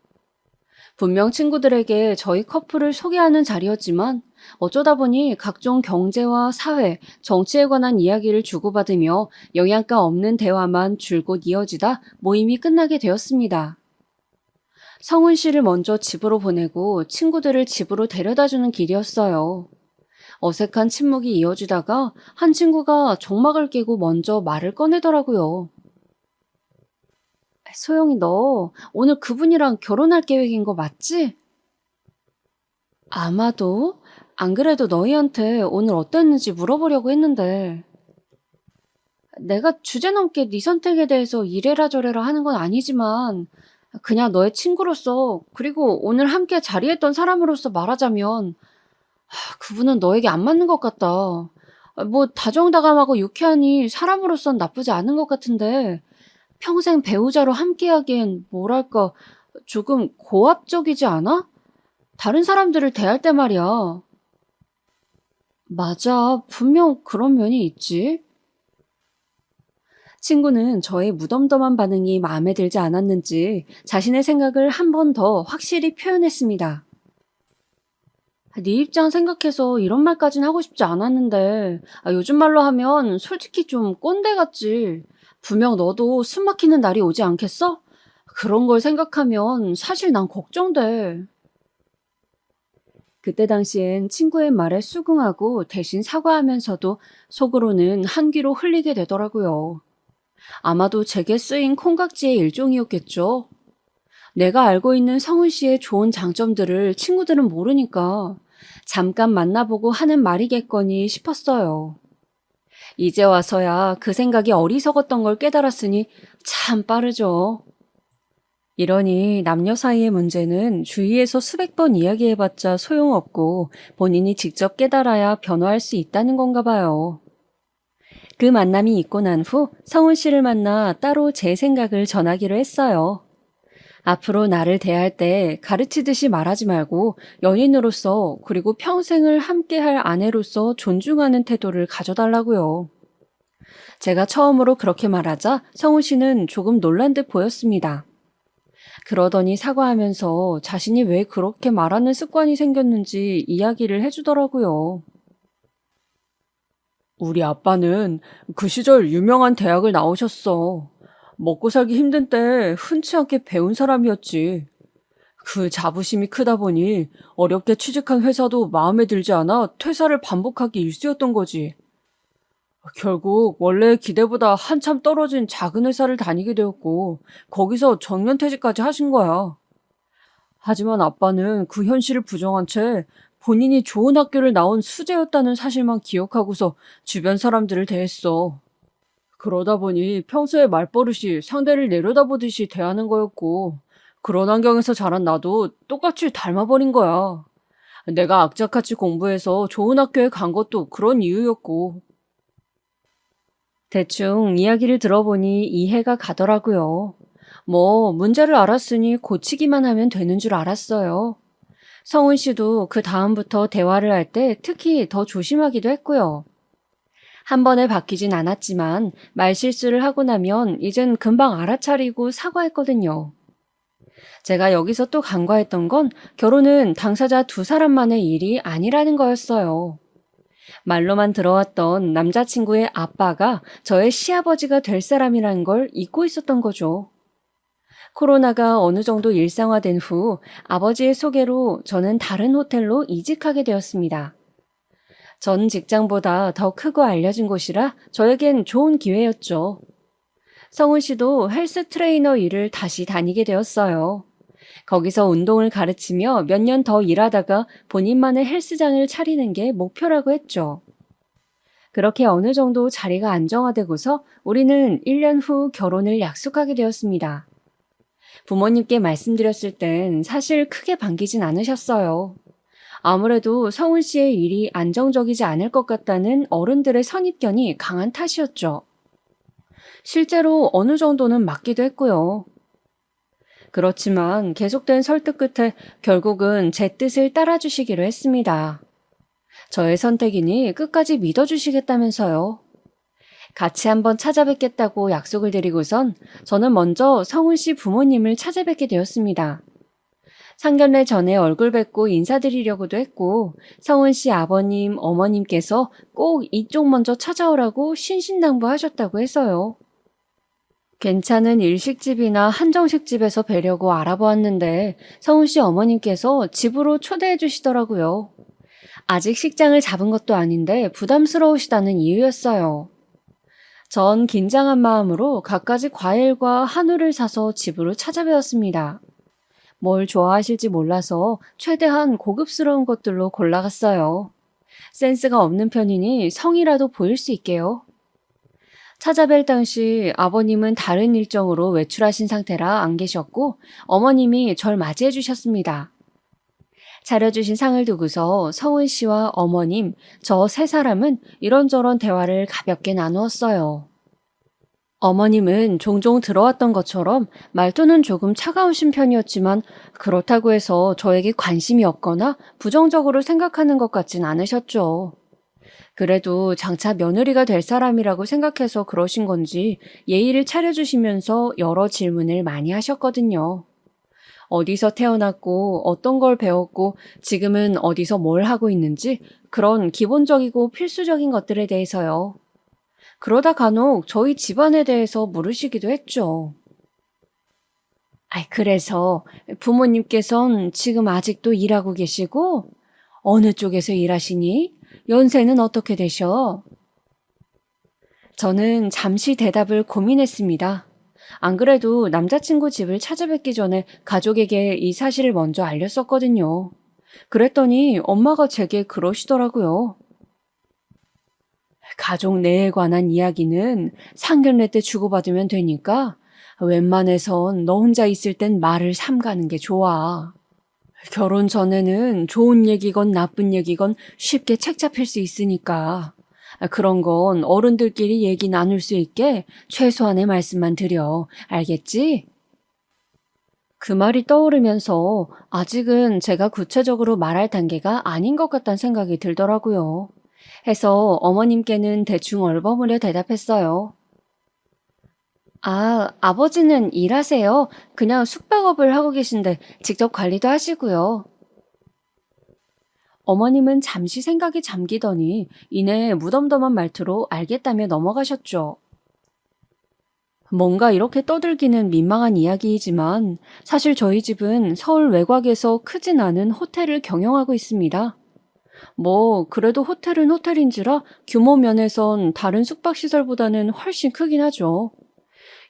분명 친구들에게 저희 커플을 소개하는 자리였지만 어쩌다 보니 각종 경제와 사회, 정치에 관한 이야기를 주고받으며 영양가 없는 대화만 줄곧 이어지다 모임이 끝나게 되었습니다. 성훈 씨를 먼저 집으로 보내고 친구들을 집으로 데려다주는 길이었어요. 어색한 침묵이 이어지다가 한 친구가 정막을 깨고 먼저 말을 꺼내더라고요. 소영이 너 오늘 그분이랑 결혼할 계획인 거 맞지? 아마도 안 그래도 너희한테 오늘 어땠는지 물어보려고 했는데. 내가 주제넘게 네 선택에 대해서 이래라 저래라 하는 건 아니지만 그냥 너의 친구로서 그리고 오늘 함께 자리했던 사람으로서 말하자면 그분은 너에게 안 맞는 것 같다. 뭐 다정다감하고 유쾌하니 사람으로선 나쁘지 않은 것 같은데 평생 배우자로 함께하기엔 뭐랄까 조금 고압적이지 않아? 다른 사람들을 대할 때 말이야. 맞아, 분명 그런 면이 있지. 친구는 저의 무덤덤한 반응이 마음에 들지 않았는지 자신의 생각을 한 번 더 확실히 표현했습니다. 네 입장 생각해서 이런 말까진 하고 싶지 않았는데 요즘 말로 하면 솔직히 좀 꼰대 같지. 분명 너도 숨 막히는 날이 오지 않겠어? 그런 걸 생각하면 사실 난 걱정돼. 그때 당시엔 친구의 말에 수긍하고 대신 사과하면서도 속으로는 한 귀로 흘리게 되더라고요. 아마도 제게 쓰인 콩깍지의 일종이었겠죠. 내가 알고 있는 성훈 씨의 좋은 장점들을 친구들은 모르니까 잠깐 만나보고 하는 말이겠거니 싶었어요. 이제 와서야 그 생각이 어리석었던 걸 깨달았으니 참 빠르죠. 이러니 남녀 사이의 문제는 주위에서 수백 번 이야기해봤자 소용없고 본인이 직접 깨달아야 변화할 수 있다는 건가 봐요. 그 만남이 있고 난 후 성훈 씨를 만나 따로 제 생각을 전하기로 했어요. 앞으로 나를 대할 때 가르치듯이 말하지 말고 연인으로서 그리고 평생을 함께할 아내로서 존중하는 태도를 가져달라고요. 제가 처음으로 그렇게 말하자 성훈 씨는 조금 놀란 듯 보였습니다. 그러더니 사과하면서 자신이 왜 그렇게 말하는 습관이 생겼는지 이야기를 해주더라고요. 우리 아빠는 그 시절 유명한 대학을 나오셨어. 먹고 살기 힘든 때 흔치 않게 배운 사람이었지. 그 자부심이 크다 보니 어렵게 취직한 회사도 마음에 들지 않아 퇴사를 반복하기 일쑤였던 거지. 결국 원래의 기대보다 한참 떨어진 작은 회사를 다니게 되었고 거기서 정년퇴직까지 하신 거야. 하지만 아빠는 그 현실을 부정한 채 본인이 좋은 학교를 나온 수재였다는 사실만 기억하고서 주변 사람들을 대했어. 그러다 보니 평소에 말버릇이 상대를 내려다보듯이 대하는 거였고 그런 환경에서 자란 나도 똑같이 닮아버린 거야. 내가 악착같이 공부해서 좋은 학교에 간 것도 그런 이유였고. 대충 이야기를 들어보니 이해가 가더라고요. 뭐 문제를 알았으니 고치기만 하면 되는 줄 알았어요. 성훈 씨도 그 다음부터 대화를 할 때 특히 더 조심하기도 했고요. 한 번에 바뀌진 않았지만 말실수를 하고 나면 이젠 금방 알아차리고 사과했거든요. 제가 여기서 또 간과했던 건 결혼은 당사자 두 사람만의 일이 아니라는 거였어요. 말로만 들어왔던 남자친구의 아빠가 저의 시아버지가 될 사람이라는 걸 잊고 있었던 거죠. 코로나가 어느 정도 일상화된 후 아버지의 소개로 저는 다른 호텔로 이직하게 되었습니다. 전 직장보다 더 크고 알려진 곳이라 저에겐 좋은 기회였죠. 성훈 씨도 헬스 트레이너 일을 다시 다니게 되었어요. 거기서 운동을 가르치며 몇 년 더 일하다가 본인만의 헬스장을 차리는 게 목표라고 했죠. 그렇게 어느 정도 자리가 안정화되고서 우리는 1년 후 결혼을 약속하게 되었습니다. 부모님께 말씀드렸을 땐 사실 크게 반기진 않으셨어요. 아무래도 성훈 씨의 일이 안정적이지 않을 것 같다는 어른들의 선입견이 강한 탓이었죠. 실제로 어느 정도는 맞기도 했고요. 그렇지만 계속된 설득 끝에 결국은 제 뜻을 따라주시기로 했습니다. 저의 선택이니 끝까지 믿어주시겠다면서요. 같이 한번 찾아뵙겠다고 약속을 드리고선 저는 먼저 성훈 씨 부모님을 찾아뵙게 되었습니다. 상견례 전에 얼굴 뵙고 인사드리려고도 했고 성훈 씨 아버님, 어머님께서 꼭 이쪽 먼저 찾아오라고 신신당부하셨다고 해서요. 괜찮은 일식집이나 한정식집에서 뵈려고 알아보았는데 성훈 씨 어머님께서 집으로 초대해 주시더라고요. 아직 식장을 잡은 것도 아닌데 부담스러우시다는 이유였어요. 전 긴장한 마음으로 갖가지 과일과 한우를 사서 집으로 찾아뵈었습니다. 뭘 좋아하실지 몰라서 최대한 고급스러운 것들로 골라갔어요. 센스가 없는 편이니 성이라도 보일 수 있게요. 찾아뵐 당시 아버님은 다른 일정으로 외출하신 상태라 안 계셨고 어머님이 절 맞이해 주셨습니다. 차려주신 상을 두고서 성은 씨와 어머님, 저 세 사람은 이런저런 대화를 가볍게 나누었어요. 어머님은 종종 들어왔던 것처럼 말투는 조금 차가우신 편이었지만 그렇다고 해서 저에게 관심이 없거나 부정적으로 생각하는 것 같진 않으셨죠. 그래도 장차 며느리가 될 사람이라고 생각해서 그러신 건지 예의를 차려주시면서 여러 질문을 많이 하셨거든요. 어디서 태어났고 어떤 걸 배웠고 지금은 어디서 뭘 하고 있는지 그런 기본적이고 필수적인 것들에 대해서요. 그러다 간혹 저희 집안에 대해서 물으시기도 했죠. 그래서 부모님께선 지금 아직도 일하고 계시고 어느 쪽에서 일하시니? 연세는 어떻게 되셔? 저는 잠시 대답을 고민했습니다. 안 그래도 남자친구 집을 찾아뵙기 전에 가족에게 이 사실을 먼저 알렸었거든요. 그랬더니 엄마가 제게 그러시더라고요. 가족 내에 관한 이야기는 상견례 때 주고받으면 되니까 웬만해선 너 혼자 있을 땐 말을 삼가는 게 좋아. 결혼 전에는 좋은 얘기건 나쁜 얘기건 쉽게 책 잡힐 수 있으니까. 그런 건 어른들끼리 얘기 나눌 수 있게 최소한의 말씀만 드려. 알겠지? 그 말이 떠오르면서 아직은 제가 구체적으로 말할 단계가 아닌 것 같다는 생각이 들더라고요. 해서 어머님께는 대충 얼버무려 대답했어요. 아버지는 일하세요. 그냥 숙박업을 하고 계신데 직접 관리도 하시고요. 어머님은 잠시 생각에 잠기더니 이내 무덤덤한 말투로 알겠다며 넘어가셨죠. 뭔가 이렇게 떠들기는 민망한 이야기이지만 사실 저희 집은 서울 외곽에서 크진 않은 호텔을 경영하고 있습니다. 그래도 호텔은 호텔인지라 규모 면에선 다른 숙박시설보다는 훨씬 크긴 하죠.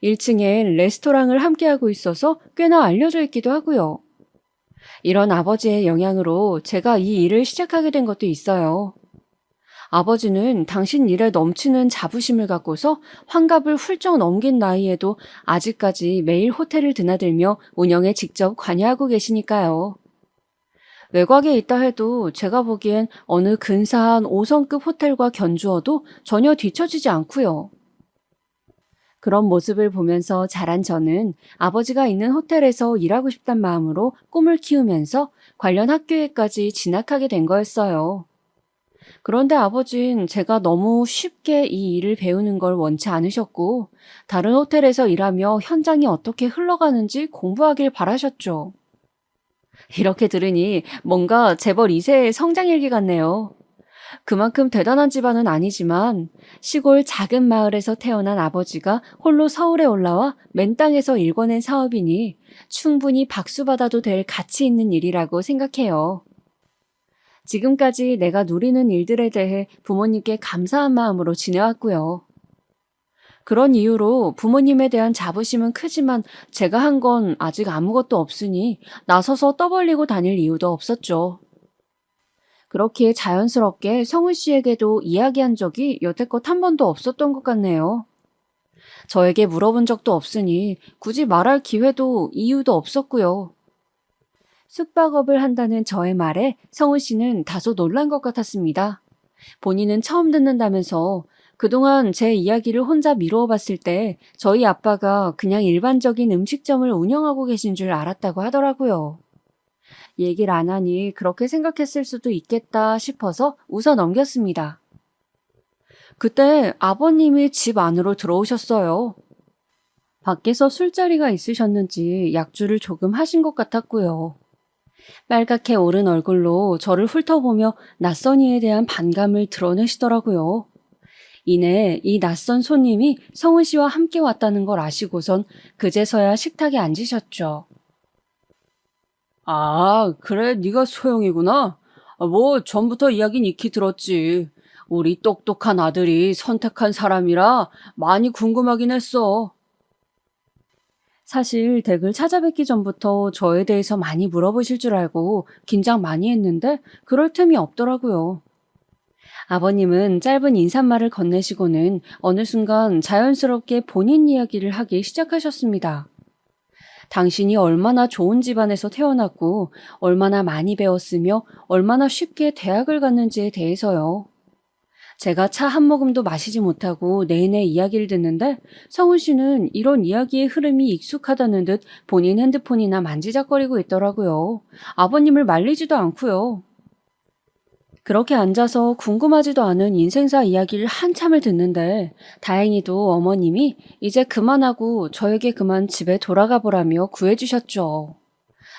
1층에 레스토랑을 함께하고 있어서 꽤나 알려져 있기도 하고요. 이런 아버지의 영향으로 제가 이 일을 시작하게 된 것도 있어요. 아버지는 당신 일에 넘치는 자부심을 갖고서 환갑을 훌쩍 넘긴 나이에도 아직까지 매일 호텔을 드나들며 운영에 직접 관여하고 계시니까요. 외곽에 있다 해도 제가 보기엔 어느 근사한 5성급 호텔과 견주어도 전혀 뒤처지지 않고요. 그런 모습을 보면서 자란 저는 아버지가 있는 호텔에서 일하고 싶단 마음으로 꿈을 키우면서 관련 학교에까지 진학하게 된 거였어요. 그런데 아버진 제가 너무 쉽게 이 일을 배우는 걸 원치 않으셨고 다른 호텔에서 일하며 현장이 어떻게 흘러가는지 공부하길 바라셨죠. 이렇게 들으니 뭔가 재벌 2세의 성장일기 같네요. 그만큼 대단한 집안은 아니지만 시골 작은 마을에서 태어난 아버지가 홀로 서울에 올라와 맨 땅에서 일궈낸 사업이니 충분히 박수받아도 될 가치 있는 일이라고 생각해요. 지금까지 내가 누리는 일들에 대해 부모님께 감사한 마음으로 지내왔고요. 그런 이유로 부모님에 대한 자부심은 크지만 제가 한 건 아직 아무것도 없으니 나서서 떠벌리고 다닐 이유도 없었죠. 그렇기에 자연스럽게 성훈 씨에게도 이야기한 적이 여태껏 한 번도 없었던 것 같네요. 저에게 물어본 적도 없으니 굳이 말할 기회도 이유도 없었고요. 숙박업을 한다는 저의 말에 성훈 씨는 다소 놀란 것 같았습니다. 본인은 처음 듣는다면서 그동안 제 이야기를 혼자 미루어 봤을 때 저희 아빠가 그냥 일반적인 음식점을 운영하고 계신 줄 알았다고 하더라고요. 얘기를 안 하니 그렇게 생각했을 수도 있겠다 싶어서 웃어 넘겼습니다. 그때 아버님이 집 안으로 들어오셨어요. 밖에서 술자리가 있으셨는지 약주를 조금 하신 것 같았고요. 빨갛게 오른 얼굴로 저를 훑어보며 낯선 이에 대한 반감을 드러내시더라고요. 이내 이 낯선 손님이 성훈 씨와 함께 왔다는 걸 아시고선 그제서야 식탁에 앉으셨죠. 그래, 네가 소영이구나. 전부터 이야기는 익히 들었지. 우리 똑똑한 아들이 선택한 사람이라 많이 궁금하긴 했어. 사실 댁을 찾아뵙기 전부터 저에 대해서 많이 물어보실 줄 알고 긴장 많이 했는데 그럴 틈이 없더라고요. 아버님은 짧은 인사말을 건네시고는 어느 순간 자연스럽게 본인 이야기를 하기 시작하셨습니다. 당신이 얼마나 좋은 집안에서 태어났고 얼마나 많이 배웠으며 얼마나 쉽게 대학을 갔는지에 대해서요. 제가 차 한 모금도 마시지 못하고 내내 이야기를 듣는데 성훈 씨는 이런 이야기의 흐름이 익숙하다는 듯 본인 핸드폰이나 만지작거리고 있더라고요. 아버님을 말리지도 않고요. 그렇게 앉아서 궁금하지도 않은 인생사 이야기를 한참을 듣는데 다행히도 어머님이 이제 그만하고 저에게 그만 집에 돌아가 보라며 구해주셨죠.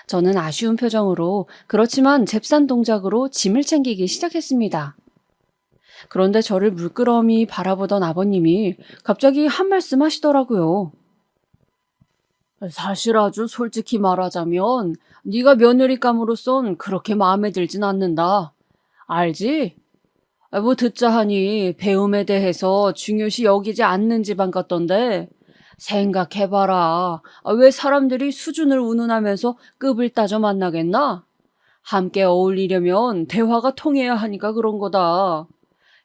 저는 아쉬운 표정으로 그렇지만 잽싼 동작으로 짐을 챙기기 시작했습니다. 그런데 저를 물끄러미 바라보던 아버님이 갑자기 한 말씀 하시더라고요. 사실 아주 솔직히 말하자면 네가 며느리감으로선 그렇게 마음에 들진 않는다. 알지? 뭐 듣자 하니 배움에 대해서 중요시 여기지 않는 집안 같던데 생각해봐라. 왜 사람들이 수준을 운운하면서 급을 따져 만나겠나? 함께 어울리려면 대화가 통해야 하니까 그런 거다.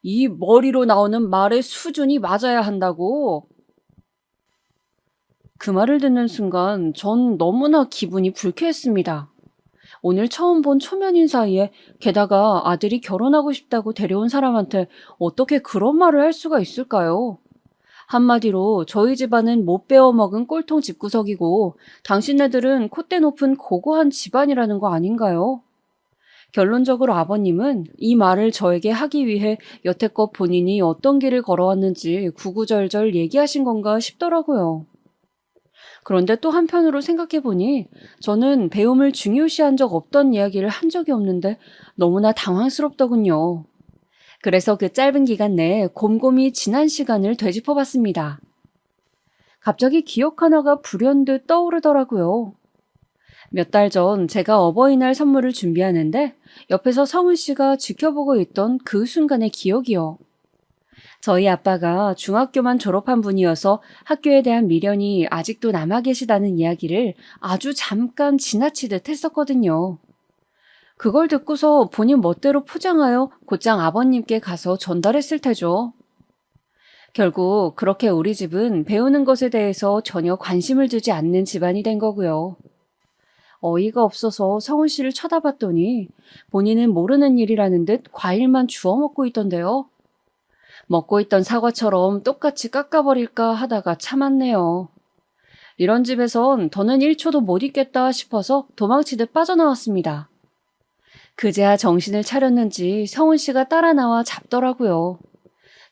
이 머리로 나오는 말의 수준이 맞아야 한다고. 그 말을 듣는 순간 전 너무나 기분이 불쾌했습니다. 오늘 처음 본 초면인 사이에 게다가 아들이 결혼하고 싶다고 데려온 사람한테 어떻게 그런 말을 할 수가 있을까요? 한마디로 저희 집안은 못 배워먹은 꼴통 집구석이고 당신네들은 콧대 높은 고고한 집안이라는 거 아닌가요? 결론적으로 아버님은 이 말을 저에게 하기 위해 여태껏 본인이 어떤 길을 걸어왔는지 구구절절 얘기하신 건가 싶더라고요. 그런데 또 한편으로 생각해보니 저는 배움을 중요시한 적 없던 이야기를 한 적이 없는데 너무나 당황스럽더군요. 그래서 그 짧은 기간 내에 곰곰이 지난 시간을 되짚어봤습니다. 갑자기 기억 하나가 불현듯 떠오르더라고요. 몇 달 전 제가 어버이날 선물을 준비하는데 옆에서 성훈 씨가 지켜보고 있던 그 순간의 기억이요. 저희 아빠가 중학교만 졸업한 분이어서 학교에 대한 미련이 아직도 남아 계시다는 이야기를 아주 잠깐 지나치듯 했었거든요. 그걸 듣고서 본인 멋대로 포장하여 곧장 아버님께 가서 전달했을 테죠. 결국 그렇게 우리 집은 배우는 것에 대해서 전혀 관심을 두지 않는 집안이 된 거고요. 어이가 없어서 성훈 씨를 쳐다봤더니 본인은 모르는 일이라는 듯 과일만 주워 먹고 있던데요. 먹고 있던 사과처럼 똑같이 깎아버릴까 하다가 참았네요. 이런 집에선 더는 1초도 못 있겠다 싶어서 도망치듯 빠져나왔습니다. 그제야 정신을 차렸는지 성훈 씨가 따라 나와 잡더라고요.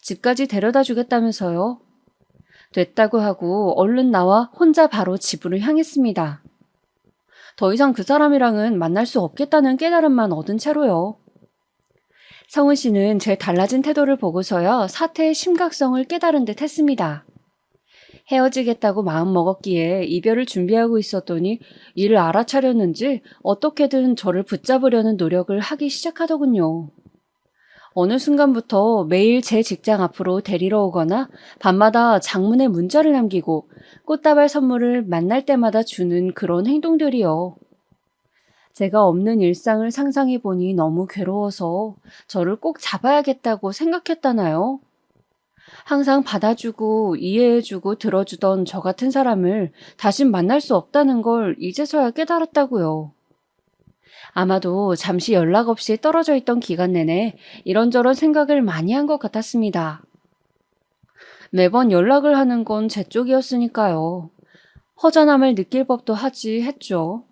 집까지 데려다 주겠다면서요. 됐다고 하고 얼른 나와 혼자 바로 집으로 향했습니다. 더 이상 그 사람이랑은 만날 수 없겠다는 깨달음만 얻은 채로요. 성훈 씨는 제 달라진 태도를 보고서야 사태의 심각성을 깨달은 듯 했습니다. 헤어지겠다고 마음먹었기에 이별을 준비하고 있었더니 이를 알아차렸는지 어떻게든 저를 붙잡으려는 노력을 하기 시작하더군요. 어느 순간부터 매일 제 직장 앞으로 데리러 오거나 밤마다 장문에 문자를 남기고 꽃다발 선물을 만날 때마다 주는 그런 행동들이요. 제가 없는 일상을 상상해보니 너무 괴로워서 저를 꼭 잡아야겠다고 생각했다나요? 항상 받아주고 이해해주고 들어주던 저 같은 사람을 다신 만날 수 없다는 걸 이제서야 깨달았다고요. 아마도 잠시 연락 없이 떨어져 있던 기간 내내 이런저런 생각을 많이 한 것 같았습니다. 매번 연락을 하는 건 제 쪽이었으니까요. 허전함을 느낄 법도 하지 했죠.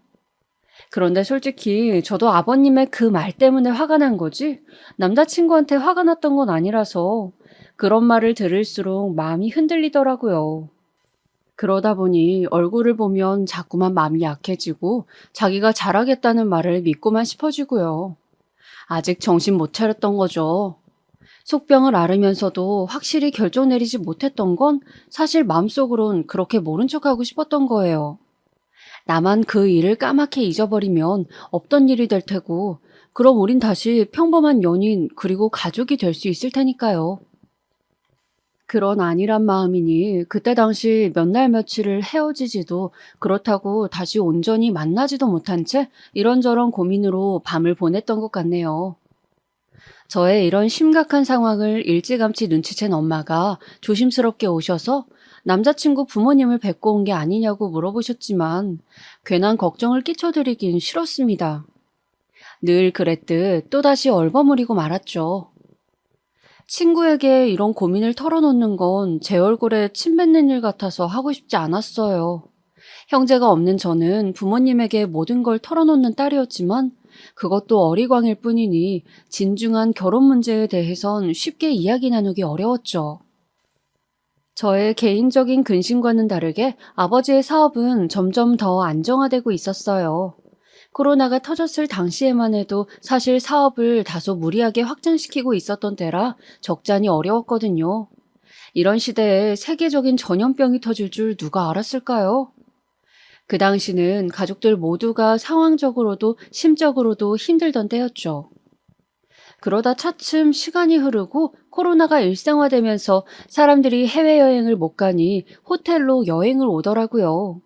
그런데 솔직히 저도 아버님의 그 말 때문에 화가 난 거지 남자친구한테 화가 났던 건 아니라서 그런 말을 들을수록 마음이 흔들리더라고요. 그러다 보니 얼굴을 보면 자꾸만 마음이 약해지고 자기가 잘하겠다는 말을 믿고만 싶어지고요. 아직 정신 못 차렸던 거죠. 속병을 앓으면서도 확실히 결정 내리지 못했던 건 사실 마음속으론 그렇게 모른 척하고 싶었던 거예요. 나만 그 일을 까맣게 잊어버리면 없던 일이 될 테고 그럼 우린 다시 평범한 연인 그리고 가족이 될 수 있을 테니까요. 그런 안일한 마음이니 그때 당시 몇 날 며칠을 헤어지지도 그렇다고 다시 온전히 만나지도 못한 채 이런저런 고민으로 밤을 보냈던 것 같네요. 저의 이런 심각한 상황을 일찌감치 눈치챈 엄마가 조심스럽게 오셔서 남자친구 부모님을 뵙고 온 게 아니냐고 물어보셨지만 괜한 걱정을 끼쳐드리긴 싫었습니다. 늘 그랬듯 또다시 얼버무리고 말았죠. 친구에게 이런 고민을 털어놓는 건 제 얼굴에 침 뱉는 일 같아서 하고 싶지 않았어요. 형제가 없는 저는 부모님에게 모든 걸 털어놓는 딸이었지만 그것도 어리광일 뿐이니 진중한 결혼 문제에 대해선 쉽게 이야기 나누기 어려웠죠. 저의 개인적인 근심과는 다르게 아버지의 사업은 점점 더 안정화되고 있었어요. 코로나가 터졌을 당시에만 해도 사실 사업을 다소 무리하게 확장시키고 있었던 때라 적잖이 어려웠거든요. 이런 시대에 세계적인 전염병이 터질 줄 누가 알았을까요? 그 당시는 가족들 모두가 상황적으로도 심적으로도 힘들던 때였죠. 그러다 차츰 시간이 흐르고 코로나가 일상화되면서 사람들이 해외여행을 못 가니 호텔로 여행을 오더라고요.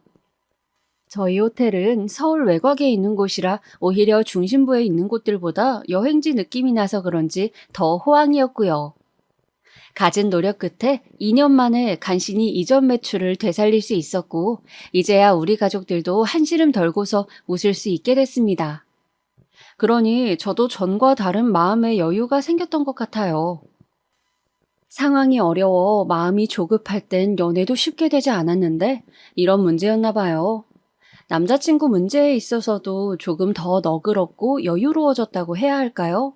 저희 호텔은 서울 외곽에 있는 곳이라 오히려 중심부에 있는 곳들보다 여행지 느낌이 나서 그런지 더 호황이었고요. 갖은 노력 끝에 2년 만에 간신히 이전 매출을 되살릴 수 있었고, 이제야 우리 가족들도 한시름 덜고서 웃을 수 있게 됐습니다. 그러니 저도 전과 다른 마음의 여유가 생겼던 것 같아요. 상황이 어려워 마음이 조급할 땐 연애도 쉽게 되지 않았는데 이런 문제였나 봐요. 남자친구 문제에 있어서도 조금 더 너그럽고 여유로워졌다고 해야 할까요?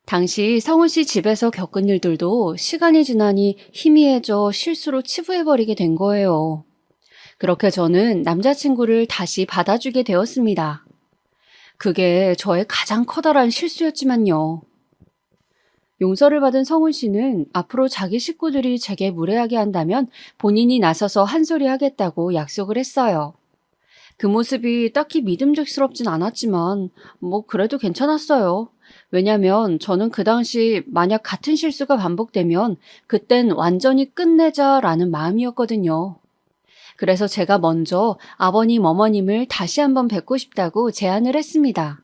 당시 성훈 씨 집에서 겪은 일들도 시간이 지나니 희미해져 실수로 치부해버리게 된 거예요. 그렇게 저는 남자친구를 다시 받아주게 되었습니다. 그게 저의 가장 커다란 실수였지만요. 용서를 받은 성훈 씨는 앞으로 자기 식구들이 제게 무례하게 한다면 본인이 나서서 한 소리 하겠다고 약속을 했어요. 그 모습이 딱히 믿음직스럽진 않았지만 그래도 괜찮았어요. 왜냐면 저는 그 당시 만약 같은 실수가 반복되면 그땐 완전히 끝내자라는 마음이었거든요. 그래서 제가 먼저 아버님, 어머님을 다시 한번 뵙고 싶다고 제안을 했습니다.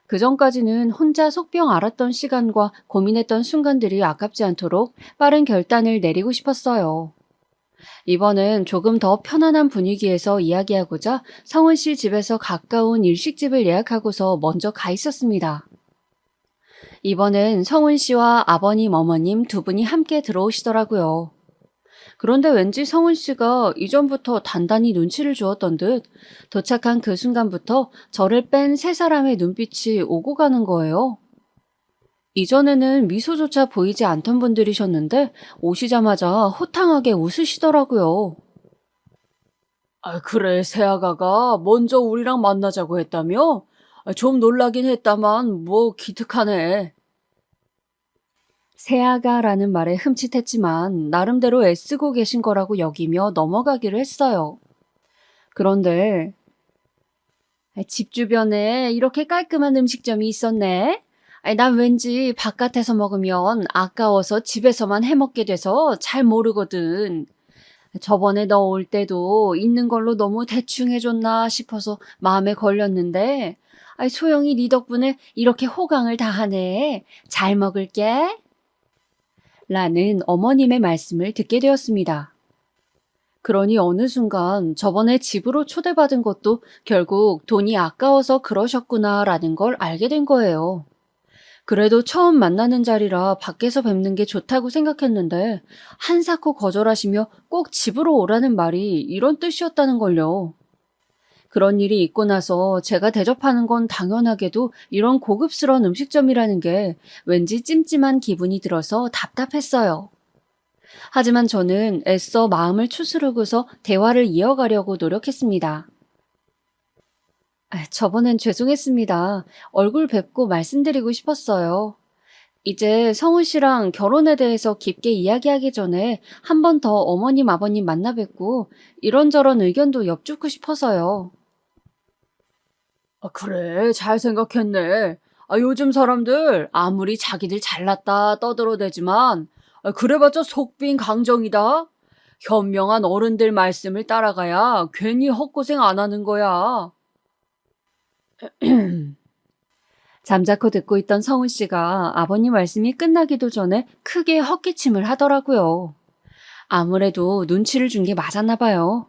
그전까지는 혼자 속병 앓았던 시간과 고민했던 순간들이 아깝지 않도록 빠른 결단을 내리고 싶었어요. 이번엔 조금 더 편안한 분위기에서 이야기하고자 성은 씨 집에서 가까운 일식집을 예약하고서 먼저 가 있었습니다. 이번엔 성은 씨와 아버님, 어머님 두 분이 함께 들어오시더라고요. 그런데 왠지 성은 씨가 이전부터 단단히 눈치를 주었던 듯 도착한 그 순간부터 저를 뺀 세 사람의 눈빛이 오고 가는 거예요. 이전에는 미소조차 보이지 않던 분들이셨는데 오시자마자 호탕하게 웃으시더라고요. 그래, 새아가가 먼저 우리랑 만나자고 했다며? 좀 놀라긴 했다만 기특하네. 새아가라는 말에 흠칫했지만 나름대로 애쓰고 계신 거라고 여기며 넘어가기를 했어요. 그런데 집 주변에 이렇게 깔끔한 음식점이 있었네? 난 왠지 바깥에서 먹으면 아까워서 집에서만 해먹게 돼서 잘 모르거든. 저번에 너 올 때도 있는 걸로 너무 대충 해줬나 싶어서 마음에 걸렸는데, 소영이 네 덕분에 이렇게 호강을 다 하네. 잘 먹을게. 라는 어머님의 말씀을 듣게 되었습니다. 그러니 어느 순간 저번에 집으로 초대받은 것도 결국 돈이 아까워서 그러셨구나라는 걸 알게 된 거예요. 그래도 처음 만나는 자리라 밖에서 뵙는 게 좋다고 생각했는데 한사코 거절하시며 꼭 집으로 오라는 말이 이런 뜻이었다는 걸요. 그런 일이 있고 나서 제가 대접하는 건 당연하게도 이런 고급스러운 음식점이라는 게 왠지 찜찜한 기분이 들어서 답답했어요. 하지만 저는 애써 마음을 추스르고서 대화를 이어가려고 노력했습니다. 저번엔 죄송했습니다. 얼굴 뵙고 말씀드리고 싶었어요. 이제 성훈 씨랑 결혼에 대해서 깊게 이야기하기 전에 한 번 더 어머님, 아버님 만나 뵙고 이런저런 의견도 여쭙고 싶어서요. 그래, 잘 생각했네. 요즘 사람들 아무리 자기들 잘났다 떠들어대지만 그래봤자 속빈 강정이다. 현명한 어른들 말씀을 따라가야 괜히 헛고생 안 하는 거야. 잠자코 듣고 있던 성훈 씨가 아버님 말씀이 끝나기도 전에 크게 헛기침을 하더라고요. 아무래도 눈치를 준 게 맞았나 봐요.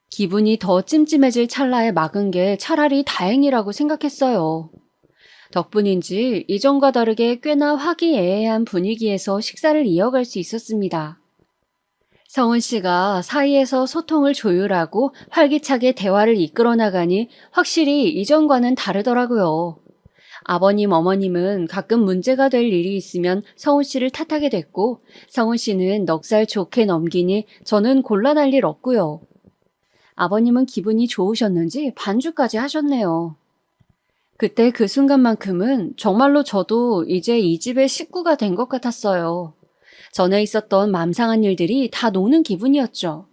기분이 더 찜찜해질 찰나에 막은 게 차라리 다행이라고 생각했어요. 덕분인지 이전과 다르게 꽤나 화기애애한 분위기에서 식사를 이어갈 수 있었습니다. 성은 씨가 사이에서 소통을 조율하고 활기차게 대화를 이끌어 나가니 확실히 이전과는 다르더라고요. 아버님, 어머님은 가끔 문제가 될 일이 있으면 성훈 씨를 탓하게 됐고, 성훈 씨는 넉살 좋게 넘기니 저는 곤란할 일 없고요. 아버님은 기분이 좋으셨는지 반주까지 하셨네요. 그때 그 순간만큼은 정말로 저도 이제 이 집의 식구가 된 것 같았어요. 전에 있었던 맘상한 일들이 다 노는 기분이었죠.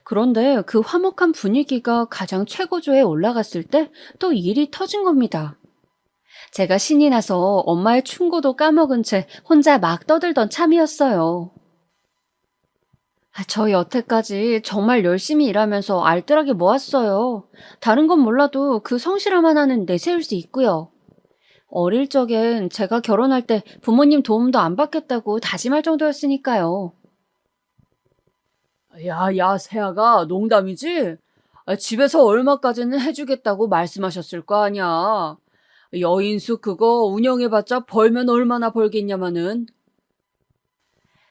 그런데 그 화목한 분위기가 가장 최고조에 올라갔을 때 또 일이 터진 겁니다. 제가 신이 나서 엄마의 충고도 까먹은 채 혼자 막 떠들던 참이었어요. 저 여태까지 정말 열심히 일하면서 알뜰하게 모았어요. 다른 건 몰라도 그 성실함 하나는 내세울 수 있고요. 어릴 적엔 제가 결혼할 때 부모님 도움도 안 받겠다고 다짐할 정도였으니까요. 야, 세아가 농담이지? 집에서 얼마까지는 해주겠다고 말씀하셨을 거 아니야. 여인숙 그거 운영해봤자 벌면 얼마나 벌겠냐마는.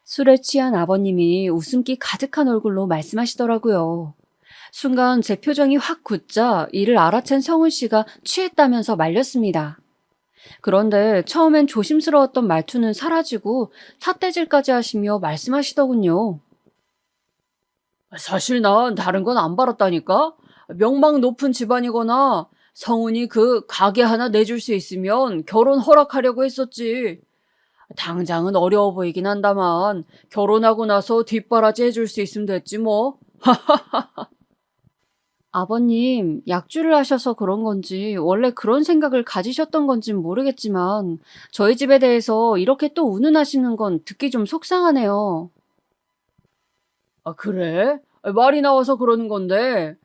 술에 취한 아버님이 웃음기 가득한 얼굴로 말씀하시더라고요. 순간 제 표정이 확 굳자 이를 알아챈 성훈 씨가 취했다면서 말렸습니다. 그런데 처음엔 조심스러웠던 말투는 사라지고 삿대질까지 하시며 말씀하시더군요. 사실 난 다른 건 안 바랐다니까? 명망 높은 집안이거나 성훈이 그 가게 하나 내줄 수 있으면 결혼 허락하려고 했었지. 당장은 어려워 보이긴 한다만 결혼하고 나서 뒷바라지 해줄 수 있으면 됐지 뭐. 아버님, 약주를 하셔서 그런 건지 원래 그런 생각을 가지셨던 건진 모르겠지만 저희 집에 대해서 이렇게 또 운운하시는 건 듣기 좀 속상하네요. 그래? 말이 나와서 그러는 건데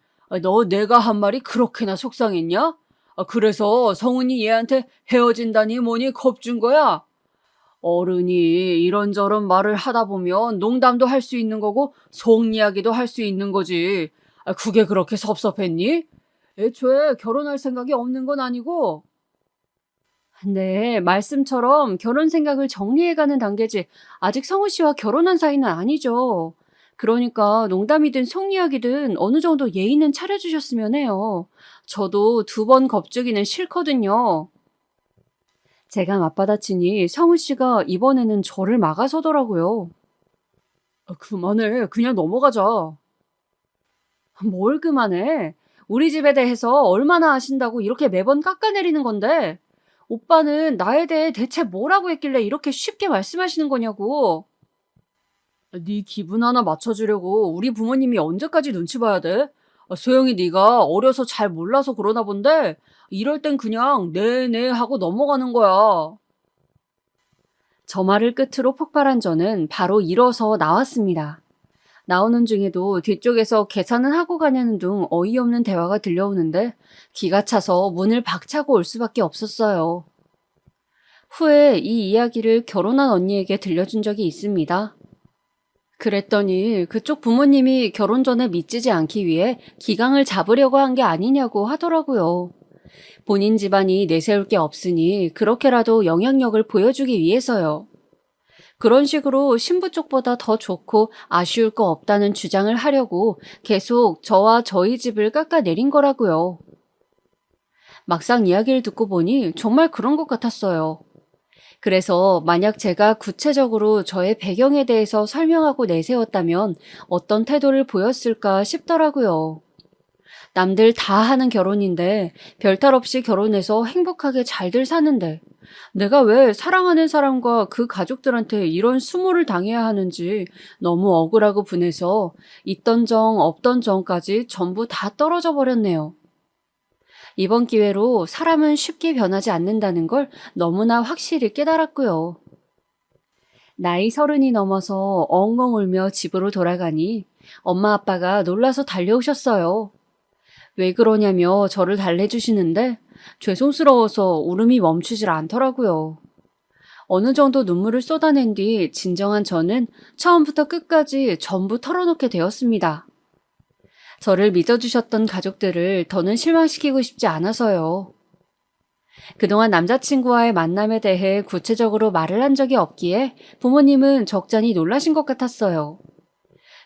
너 내가 한 말이 그렇게나 속상했냐? 그래서 성훈이 얘한테 헤어진다니 뭐니 겁준 거야? 어른이 이런저런 말을 하다 보면 농담도 할 수 있는 거고 속 이야기도 할 수 있는 거지. 그게 그렇게 섭섭했니? 애초에 결혼할 생각이 없는 건 아니고. 네, 말씀처럼 결혼 생각을 정리해가는 단계지 아직 성우 씨와 결혼한 사이는 아니죠. 그러니까 농담이든 속 이야기든 어느 정도 예의는 차려주셨으면 해요. 저도 두 번 겁주기는 싫거든요. 제가 맞받아치니 성우 씨가 이번에는 저를 막아서더라고요. 그만해. 그냥 넘어가자. 뭘 그만해? 우리 집에 대해서 얼마나 아신다고 이렇게 매번 깎아내리는 건데? 오빠는 나에 대해 대체 뭐라고 했길래 이렇게 쉽게 말씀하시는 거냐고. 네 기분 하나 맞춰주려고 우리 부모님이 언제까지 눈치 봐야 돼? 소영이 네가 어려서 잘 몰라서 그러나 본데 이럴 땐 그냥 네네 하고 넘어가는 거야. 저 말을 끝으로 폭발한 저는 바로 일어서 나왔습니다. 나오는 중에도 뒤쪽에서 계산은 하고 가냐는 둥 어이없는 대화가 들려오는데 기가 차서 문을 박차고 올 수밖에 없었어요. 후에 이 이야기를 결혼한 언니에게 들려준 적이 있습니다. 그랬더니 그쪽 부모님이 결혼 전에 미치지 않기 위해 기강을 잡으려고 한 게 아니냐고 하더라고요. 본인 집안이 내세울 게 없으니 그렇게라도 영향력을 보여주기 위해서요. 그런 식으로 신부 쪽보다 더 좋고 아쉬울 거 없다는 주장을 하려고 계속 저와 저희 집을 깎아내린 거라고요. 막상 이야기를 듣고 보니 정말 그런 것 같았어요. 그래서 만약 제가 구체적으로 저의 배경에 대해서 설명하고 내세웠다면 어떤 태도를 보였을까 싶더라고요. 남들 다 하는 결혼인데 별탈 없이 결혼해서 행복하게 잘들 사는데 내가 왜 사랑하는 사람과 그 가족들한테 이런 수모를 당해야 하는지 너무 억울하고 분해서 있던 정 없던 정까지 전부 다 떨어져 버렸네요. 이번 기회로 사람은 쉽게 변하지 않는다는 걸 너무나 확실히 깨달았고요. 나이 30이 넘어서 엉엉 울며 집으로 돌아가니 엄마 아빠가 놀라서 달려오셨어요. 왜 그러냐며 저를 달래주시는데 죄송스러워서 울음이 멈추질 않더라고요. 어느 정도 눈물을 쏟아낸 뒤 진정한 저는 처음부터 끝까지 전부 털어놓게 되었습니다. 저를 믿어주셨던 가족들을 더는 실망시키고 싶지 않아서요. 그동안 남자친구와의 만남에 대해 구체적으로 말을 한 적이 없기에 부모님은 적잖이 놀라신 것 같았어요.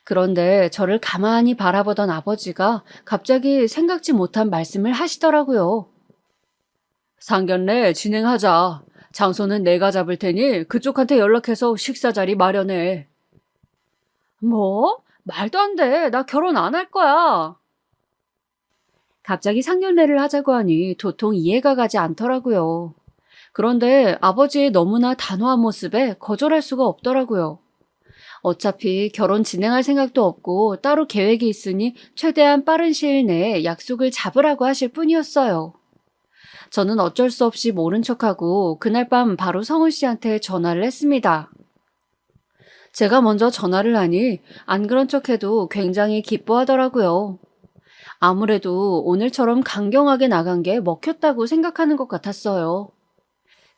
그런데 저를 가만히 바라보던 아버지가 갑자기 생각지 못한 말씀을 하시더라고요. 상견례 진행하자. 장소는 내가 잡을 테니 그쪽한테 연락해서 식사 자리 마련해. 뭐? 말도 안 돼. 나 결혼 안 할 거야. 갑자기 상견례를 하자고 하니 도통 이해가 가지 않더라고요. 그런데 아버지의 너무나 단호한 모습에 거절할 수가 없더라고요. 어차피 결혼 진행할 생각도 없고 따로 계획이 있으니 최대한 빠른 시일 내에 약속을 잡으라고 하실 뿐이었어요. 저는 어쩔 수 없이 모른 척하고 그날 밤 바로 성훈 씨한테 전화를 했습니다. 제가 먼저 전화를 하니 안 그런 척해도 굉장히 기뻐하더라고요. 아무래도 오늘처럼 강경하게 나간 게 먹혔다고 생각하는 것 같았어요.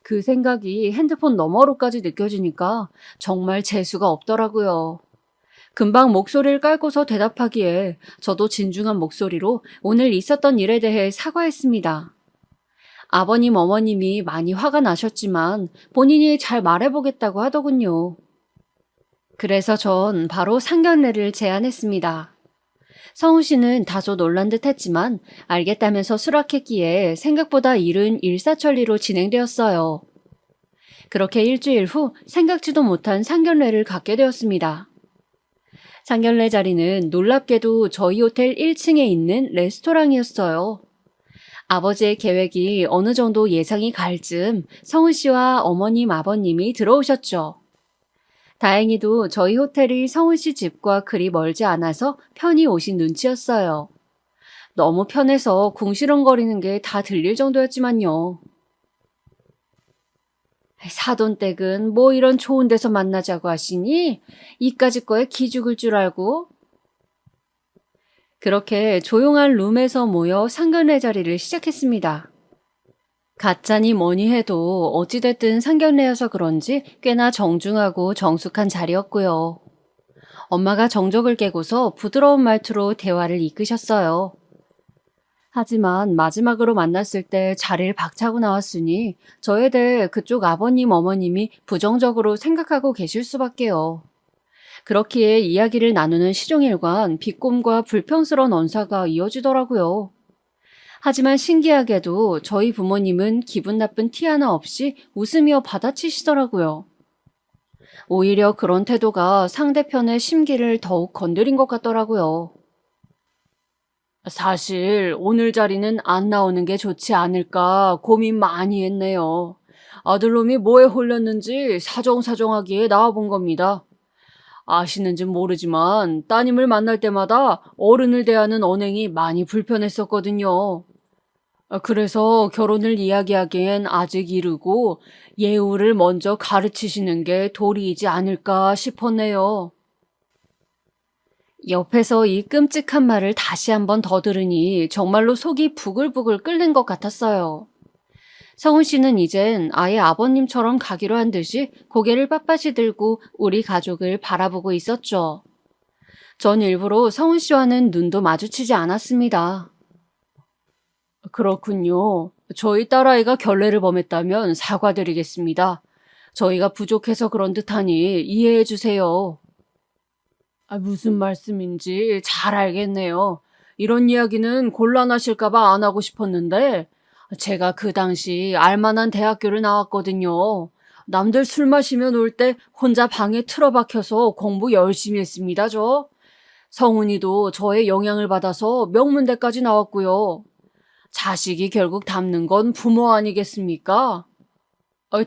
그 생각이 핸드폰 너머로까지 느껴지니까 정말 재수가 없더라고요. 금방 목소리를 깔고서 대답하기에 저도 진중한 목소리로 오늘 있었던 일에 대해 사과했습니다. 아버님, 어머님이 많이 화가 나셨지만 본인이 잘 말해보겠다고 하더군요. 그래서 전 바로 상견례를 제안했습니다. 성우 씨는 다소 놀란 듯 했지만 알겠다면서 수락했기에 생각보다 일은 일사천리로 진행되었어요. 그렇게 일주일 후 생각지도 못한 상견례를 갖게 되었습니다. 상견례 자리는 놀랍게도 저희 호텔 1층에 있는 레스토랑이었어요. 아버지의 계획이 어느 정도 예상이 갈 즈음 성우 씨와 어머님, 아버님이 들어오셨죠. 다행히도 저희 호텔이 성훈 씨 집과 그리 멀지 않아서 편히 오신 눈치였어요. 너무 편해서 궁시렁거리는 게 다 들릴 정도였지만요. 사돈댁은 뭐 이런 좋은 데서 만나자고 하시니? 이까짓 거에 기죽을 줄 알고? 그렇게 조용한 룸에서 모여 상견례 자리를 시작했습니다. 가짜니 뭐니 해도 어찌됐든 상견례여서 그런지 꽤나 정중하고 정숙한 자리였고요. 엄마가 정적을 깨고서 부드러운 말투로 대화를 이끄셨어요. 하지만 마지막으로 만났을 때 자리를 박차고 나왔으니 저에 대해 그쪽 아버님, 어머님이 부정적으로 생각하고 계실 수밖에요. 그렇기에 이야기를 나누는 시종일관 비꼼과 불평스러운 언사가 이어지더라고요. 하지만 신기하게도 저희 부모님은 기분 나쁜 티 하나 없이 웃으며 받아치시더라고요. 오히려 그런 태도가 상대편의 심기를 더욱 건드린 것 같더라고요. 사실 오늘 자리는 안 나오는 게 좋지 않을까 고민 많이 했네요. 아들놈이 뭐에 홀렸는지 사정사정하기에 나와본 겁니다. 아시는진 모르지만 따님을 만날 때마다 어른을 대하는 언행이 많이 불편했었거든요. 그래서 결혼을 이야기하기엔 아직 이르고 예우를 먼저 가르치시는 게 도리이지 않을까 싶었네요. 옆에서 이 끔찍한 말을 다시 한번 더 들으니 정말로 속이 부글부글 끓는 것 같았어요. 성훈 씨는 이젠 아예 아버님처럼 가기로 한 듯이 고개를 빳빳이 들고 우리 가족을 바라보고 있었죠. 전 일부러 성훈 씨와는 눈도 마주치지 않았습니다. 그렇군요. 저희 딸아이가 결례를 범했다면 사과드리겠습니다. 저희가 부족해서 그런 듯하니 이해해 주세요. 무슨 말씀인지 잘 알겠네요. 이런 이야기는 곤란하실까봐 안 하고 싶었는데 제가 그 당시 알만한 대학교를 나왔거든요. 남들 술 마시면 올 때 혼자 방에 틀어박혀서 공부 열심히 했습니다, 저. 성훈이도 저의 영향을 받아서 명문대까지 나왔고요. 자식이 결국 닮는 건 부모 아니겠습니까?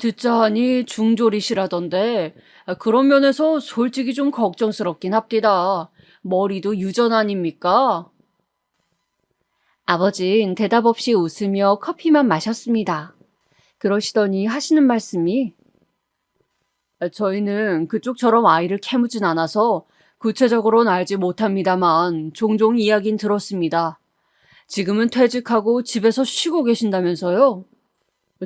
듣자 하니 중졸이시라던데 그런 면에서 솔직히 좀 걱정스럽긴 합디다. 머리도 유전 아닙니까? 아버진 대답 없이 웃으며 커피만 마셨습니다. 그러시더니 하시는 말씀이 저희는 그쪽처럼 아이를 캐묻진 않아서 구체적으로는 알지 못합니다만 종종 이야긴 들었습니다. 지금은 퇴직하고 집에서 쉬고 계신다면서요?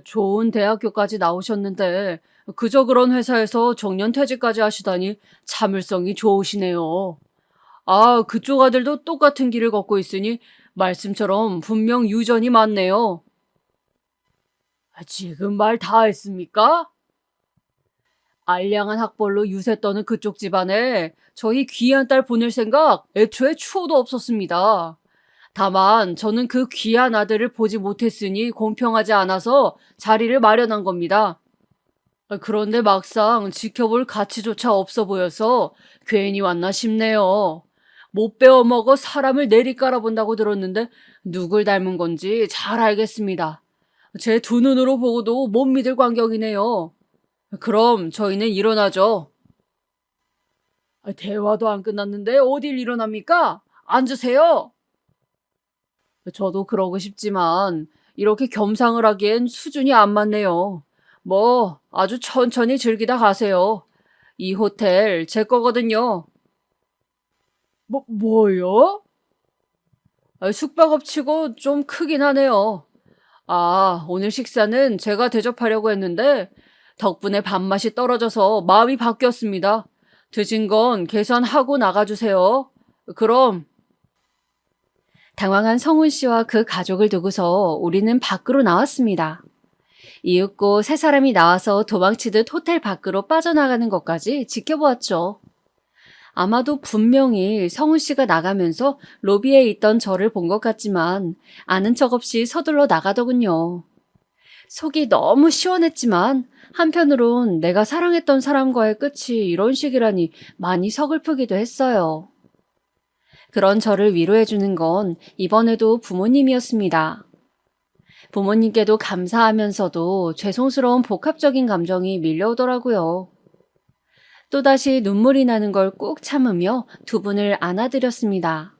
좋은 대학교까지 나오셨는데 그저 그런 회사에서 정년퇴직까지 하시다니 참을성이 좋으시네요. 아, 그쪽 아들도 똑같은 길을 걷고 있으니 말씀처럼 분명 유전이 많네요. 지금 말 다 했습니까? 알량한 학벌로 유세 떠는 그쪽 집안에 저희 귀한 딸 보낼 생각 애초에 추호도 없었습니다. 다만 저는 그 귀한 아들을 보지 못했으니 공평하지 않아서 자리를 마련한 겁니다. 그런데 막상 지켜볼 가치조차 없어 보여서 괜히 왔나 싶네요. 못 배워먹어 사람을 내리깔아 본다고 들었는데 누굴 닮은 건지 잘 알겠습니다. 제 두 눈으로 보고도 못 믿을 광경이네요. 그럼 저희는 일어나죠. 대화도 안 끝났는데 어딜 일어납니까? 앉으세요. 저도 그러고 싶지만 이렇게 겸상을 하기엔 수준이 안 맞네요. 뭐 아주 천천히 즐기다 가세요. 이 호텔 제 거거든요. 뭐요? 숙박업 치고 좀 크긴 하네요. 아, 오늘 식사는 제가 대접하려고 했는데 덕분에 밥맛이 떨어져서 마음이 바뀌었습니다. 드신 건 계산하고 나가주세요. 그럼. 당황한 성훈 씨와 그 가족을 두고서 우리는 밖으로 나왔습니다. 이윽고 세 사람이 나와서 도망치듯 호텔 밖으로 빠져나가는 것까지 지켜보았죠. 아마도 분명히 성훈 씨가 나가면서 로비에 있던 저를 본 것 같지만 아는 척 없이 서둘러 나가더군요. 속이 너무 시원했지만 한편으론 내가 사랑했던 사람과의 끝이 이런 식이라니 많이 서글프기도 했어요. 그런 저를 위로해주는 건 이번에도 부모님이었습니다. 부모님께도 감사하면서도 죄송스러운 복합적인 감정이 밀려오더라고요. 또다시 눈물이 나는 걸 꾹 참으며 두 분을 안아드렸습니다.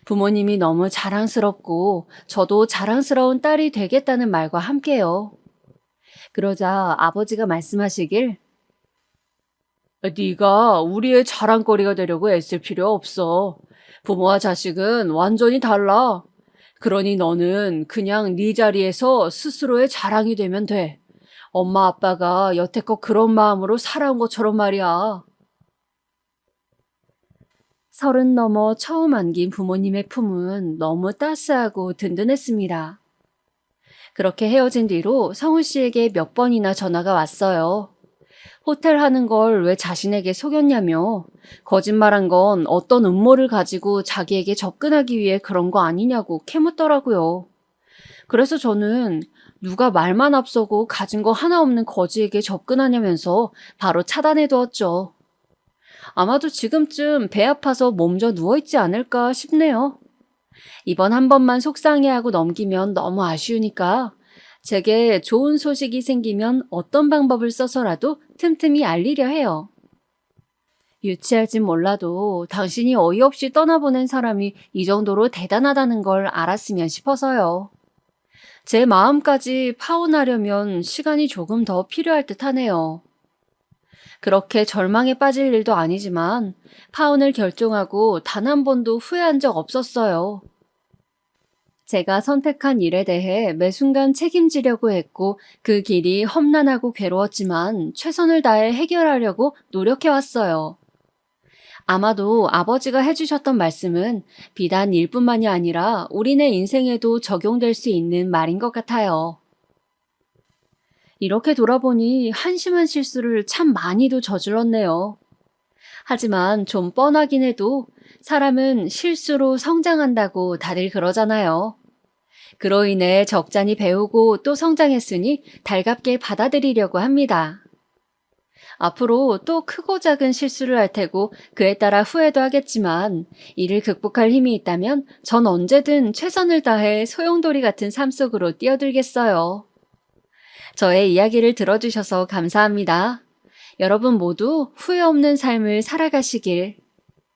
부모님이 너무 자랑스럽고 저도 자랑스러운 딸이 되겠다는 말과 함께요. 그러자 아버지가 말씀하시길 네가 우리의 자랑거리가 되려고 애쓸 필요 없어. 부모와 자식은 완전히 달라. 그러니 너는 그냥 네 자리에서 스스로의 자랑이 되면 돼. 엄마 아빠가 여태껏 그런 마음으로 살아온 것처럼 말이야. 30 넘어 처음 안긴 부모님의 품은 너무 따스하고 든든했습니다. 그렇게 헤어진 뒤로 성훈 씨에게 몇 번이나 전화가 왔어요. 호텔 하는 걸 왜 자신에게 속였냐며 거짓말한 건 어떤 음모를 가지고 자기에게 접근하기 위해 그런 거 아니냐고 캐묻더라고요. 그래서 저는 누가 말만 앞서고 가진 거 하나 없는 거지에게 접근하냐면서 바로 차단해두었죠. 아마도 지금쯤 배 아파서 몸져 누워있지 않을까 싶네요. 이번 한 번만 속상해하고 넘기면 너무 아쉬우니까 제게 좋은 소식이 생기면 어떤 방법을 써서라도 틈틈이 알리려 해요. 유치할진 몰라도 당신이 어이없이 떠나보낸 사람이 이 정도로 대단하다는 걸 알았으면 싶어서요. 제 마음까지 파혼하려면 시간이 조금 더 필요할 듯 하네요. 그렇게 절망에 빠질 일도 아니지만 파혼을 결정하고 단 한 번도 후회한 적 없었어요. 제가 선택한 일에 대해 매 순간 책임지려고 했고 그 길이 험난하고 괴로웠지만 최선을 다해 해결하려고 노력해왔어요. 아마도 아버지가 해주셨던 말씀은 비단 일뿐만이 아니라 우리네 인생에도 적용될 수 있는 말인 것 같아요. 이렇게 돌아보니 한심한 실수를 참 많이도 저질렀네요. 하지만 좀 뻔하긴 해도 사람은 실수로 성장한다고 다들 그러잖아요. 그로 인해 적잖이 배우고 또 성장했으니 달갑게 받아들이려고 합니다. 앞으로 또 크고 작은 실수를 할 테고 그에 따라 후회도 하겠지만 이를 극복할 힘이 있다면 전 언제든 최선을 다해 소용돌이 같은 삶 속으로 뛰어들겠어요. 저의 이야기를 들어주셔서 감사합니다. 여러분 모두 후회 없는 삶을 살아가시길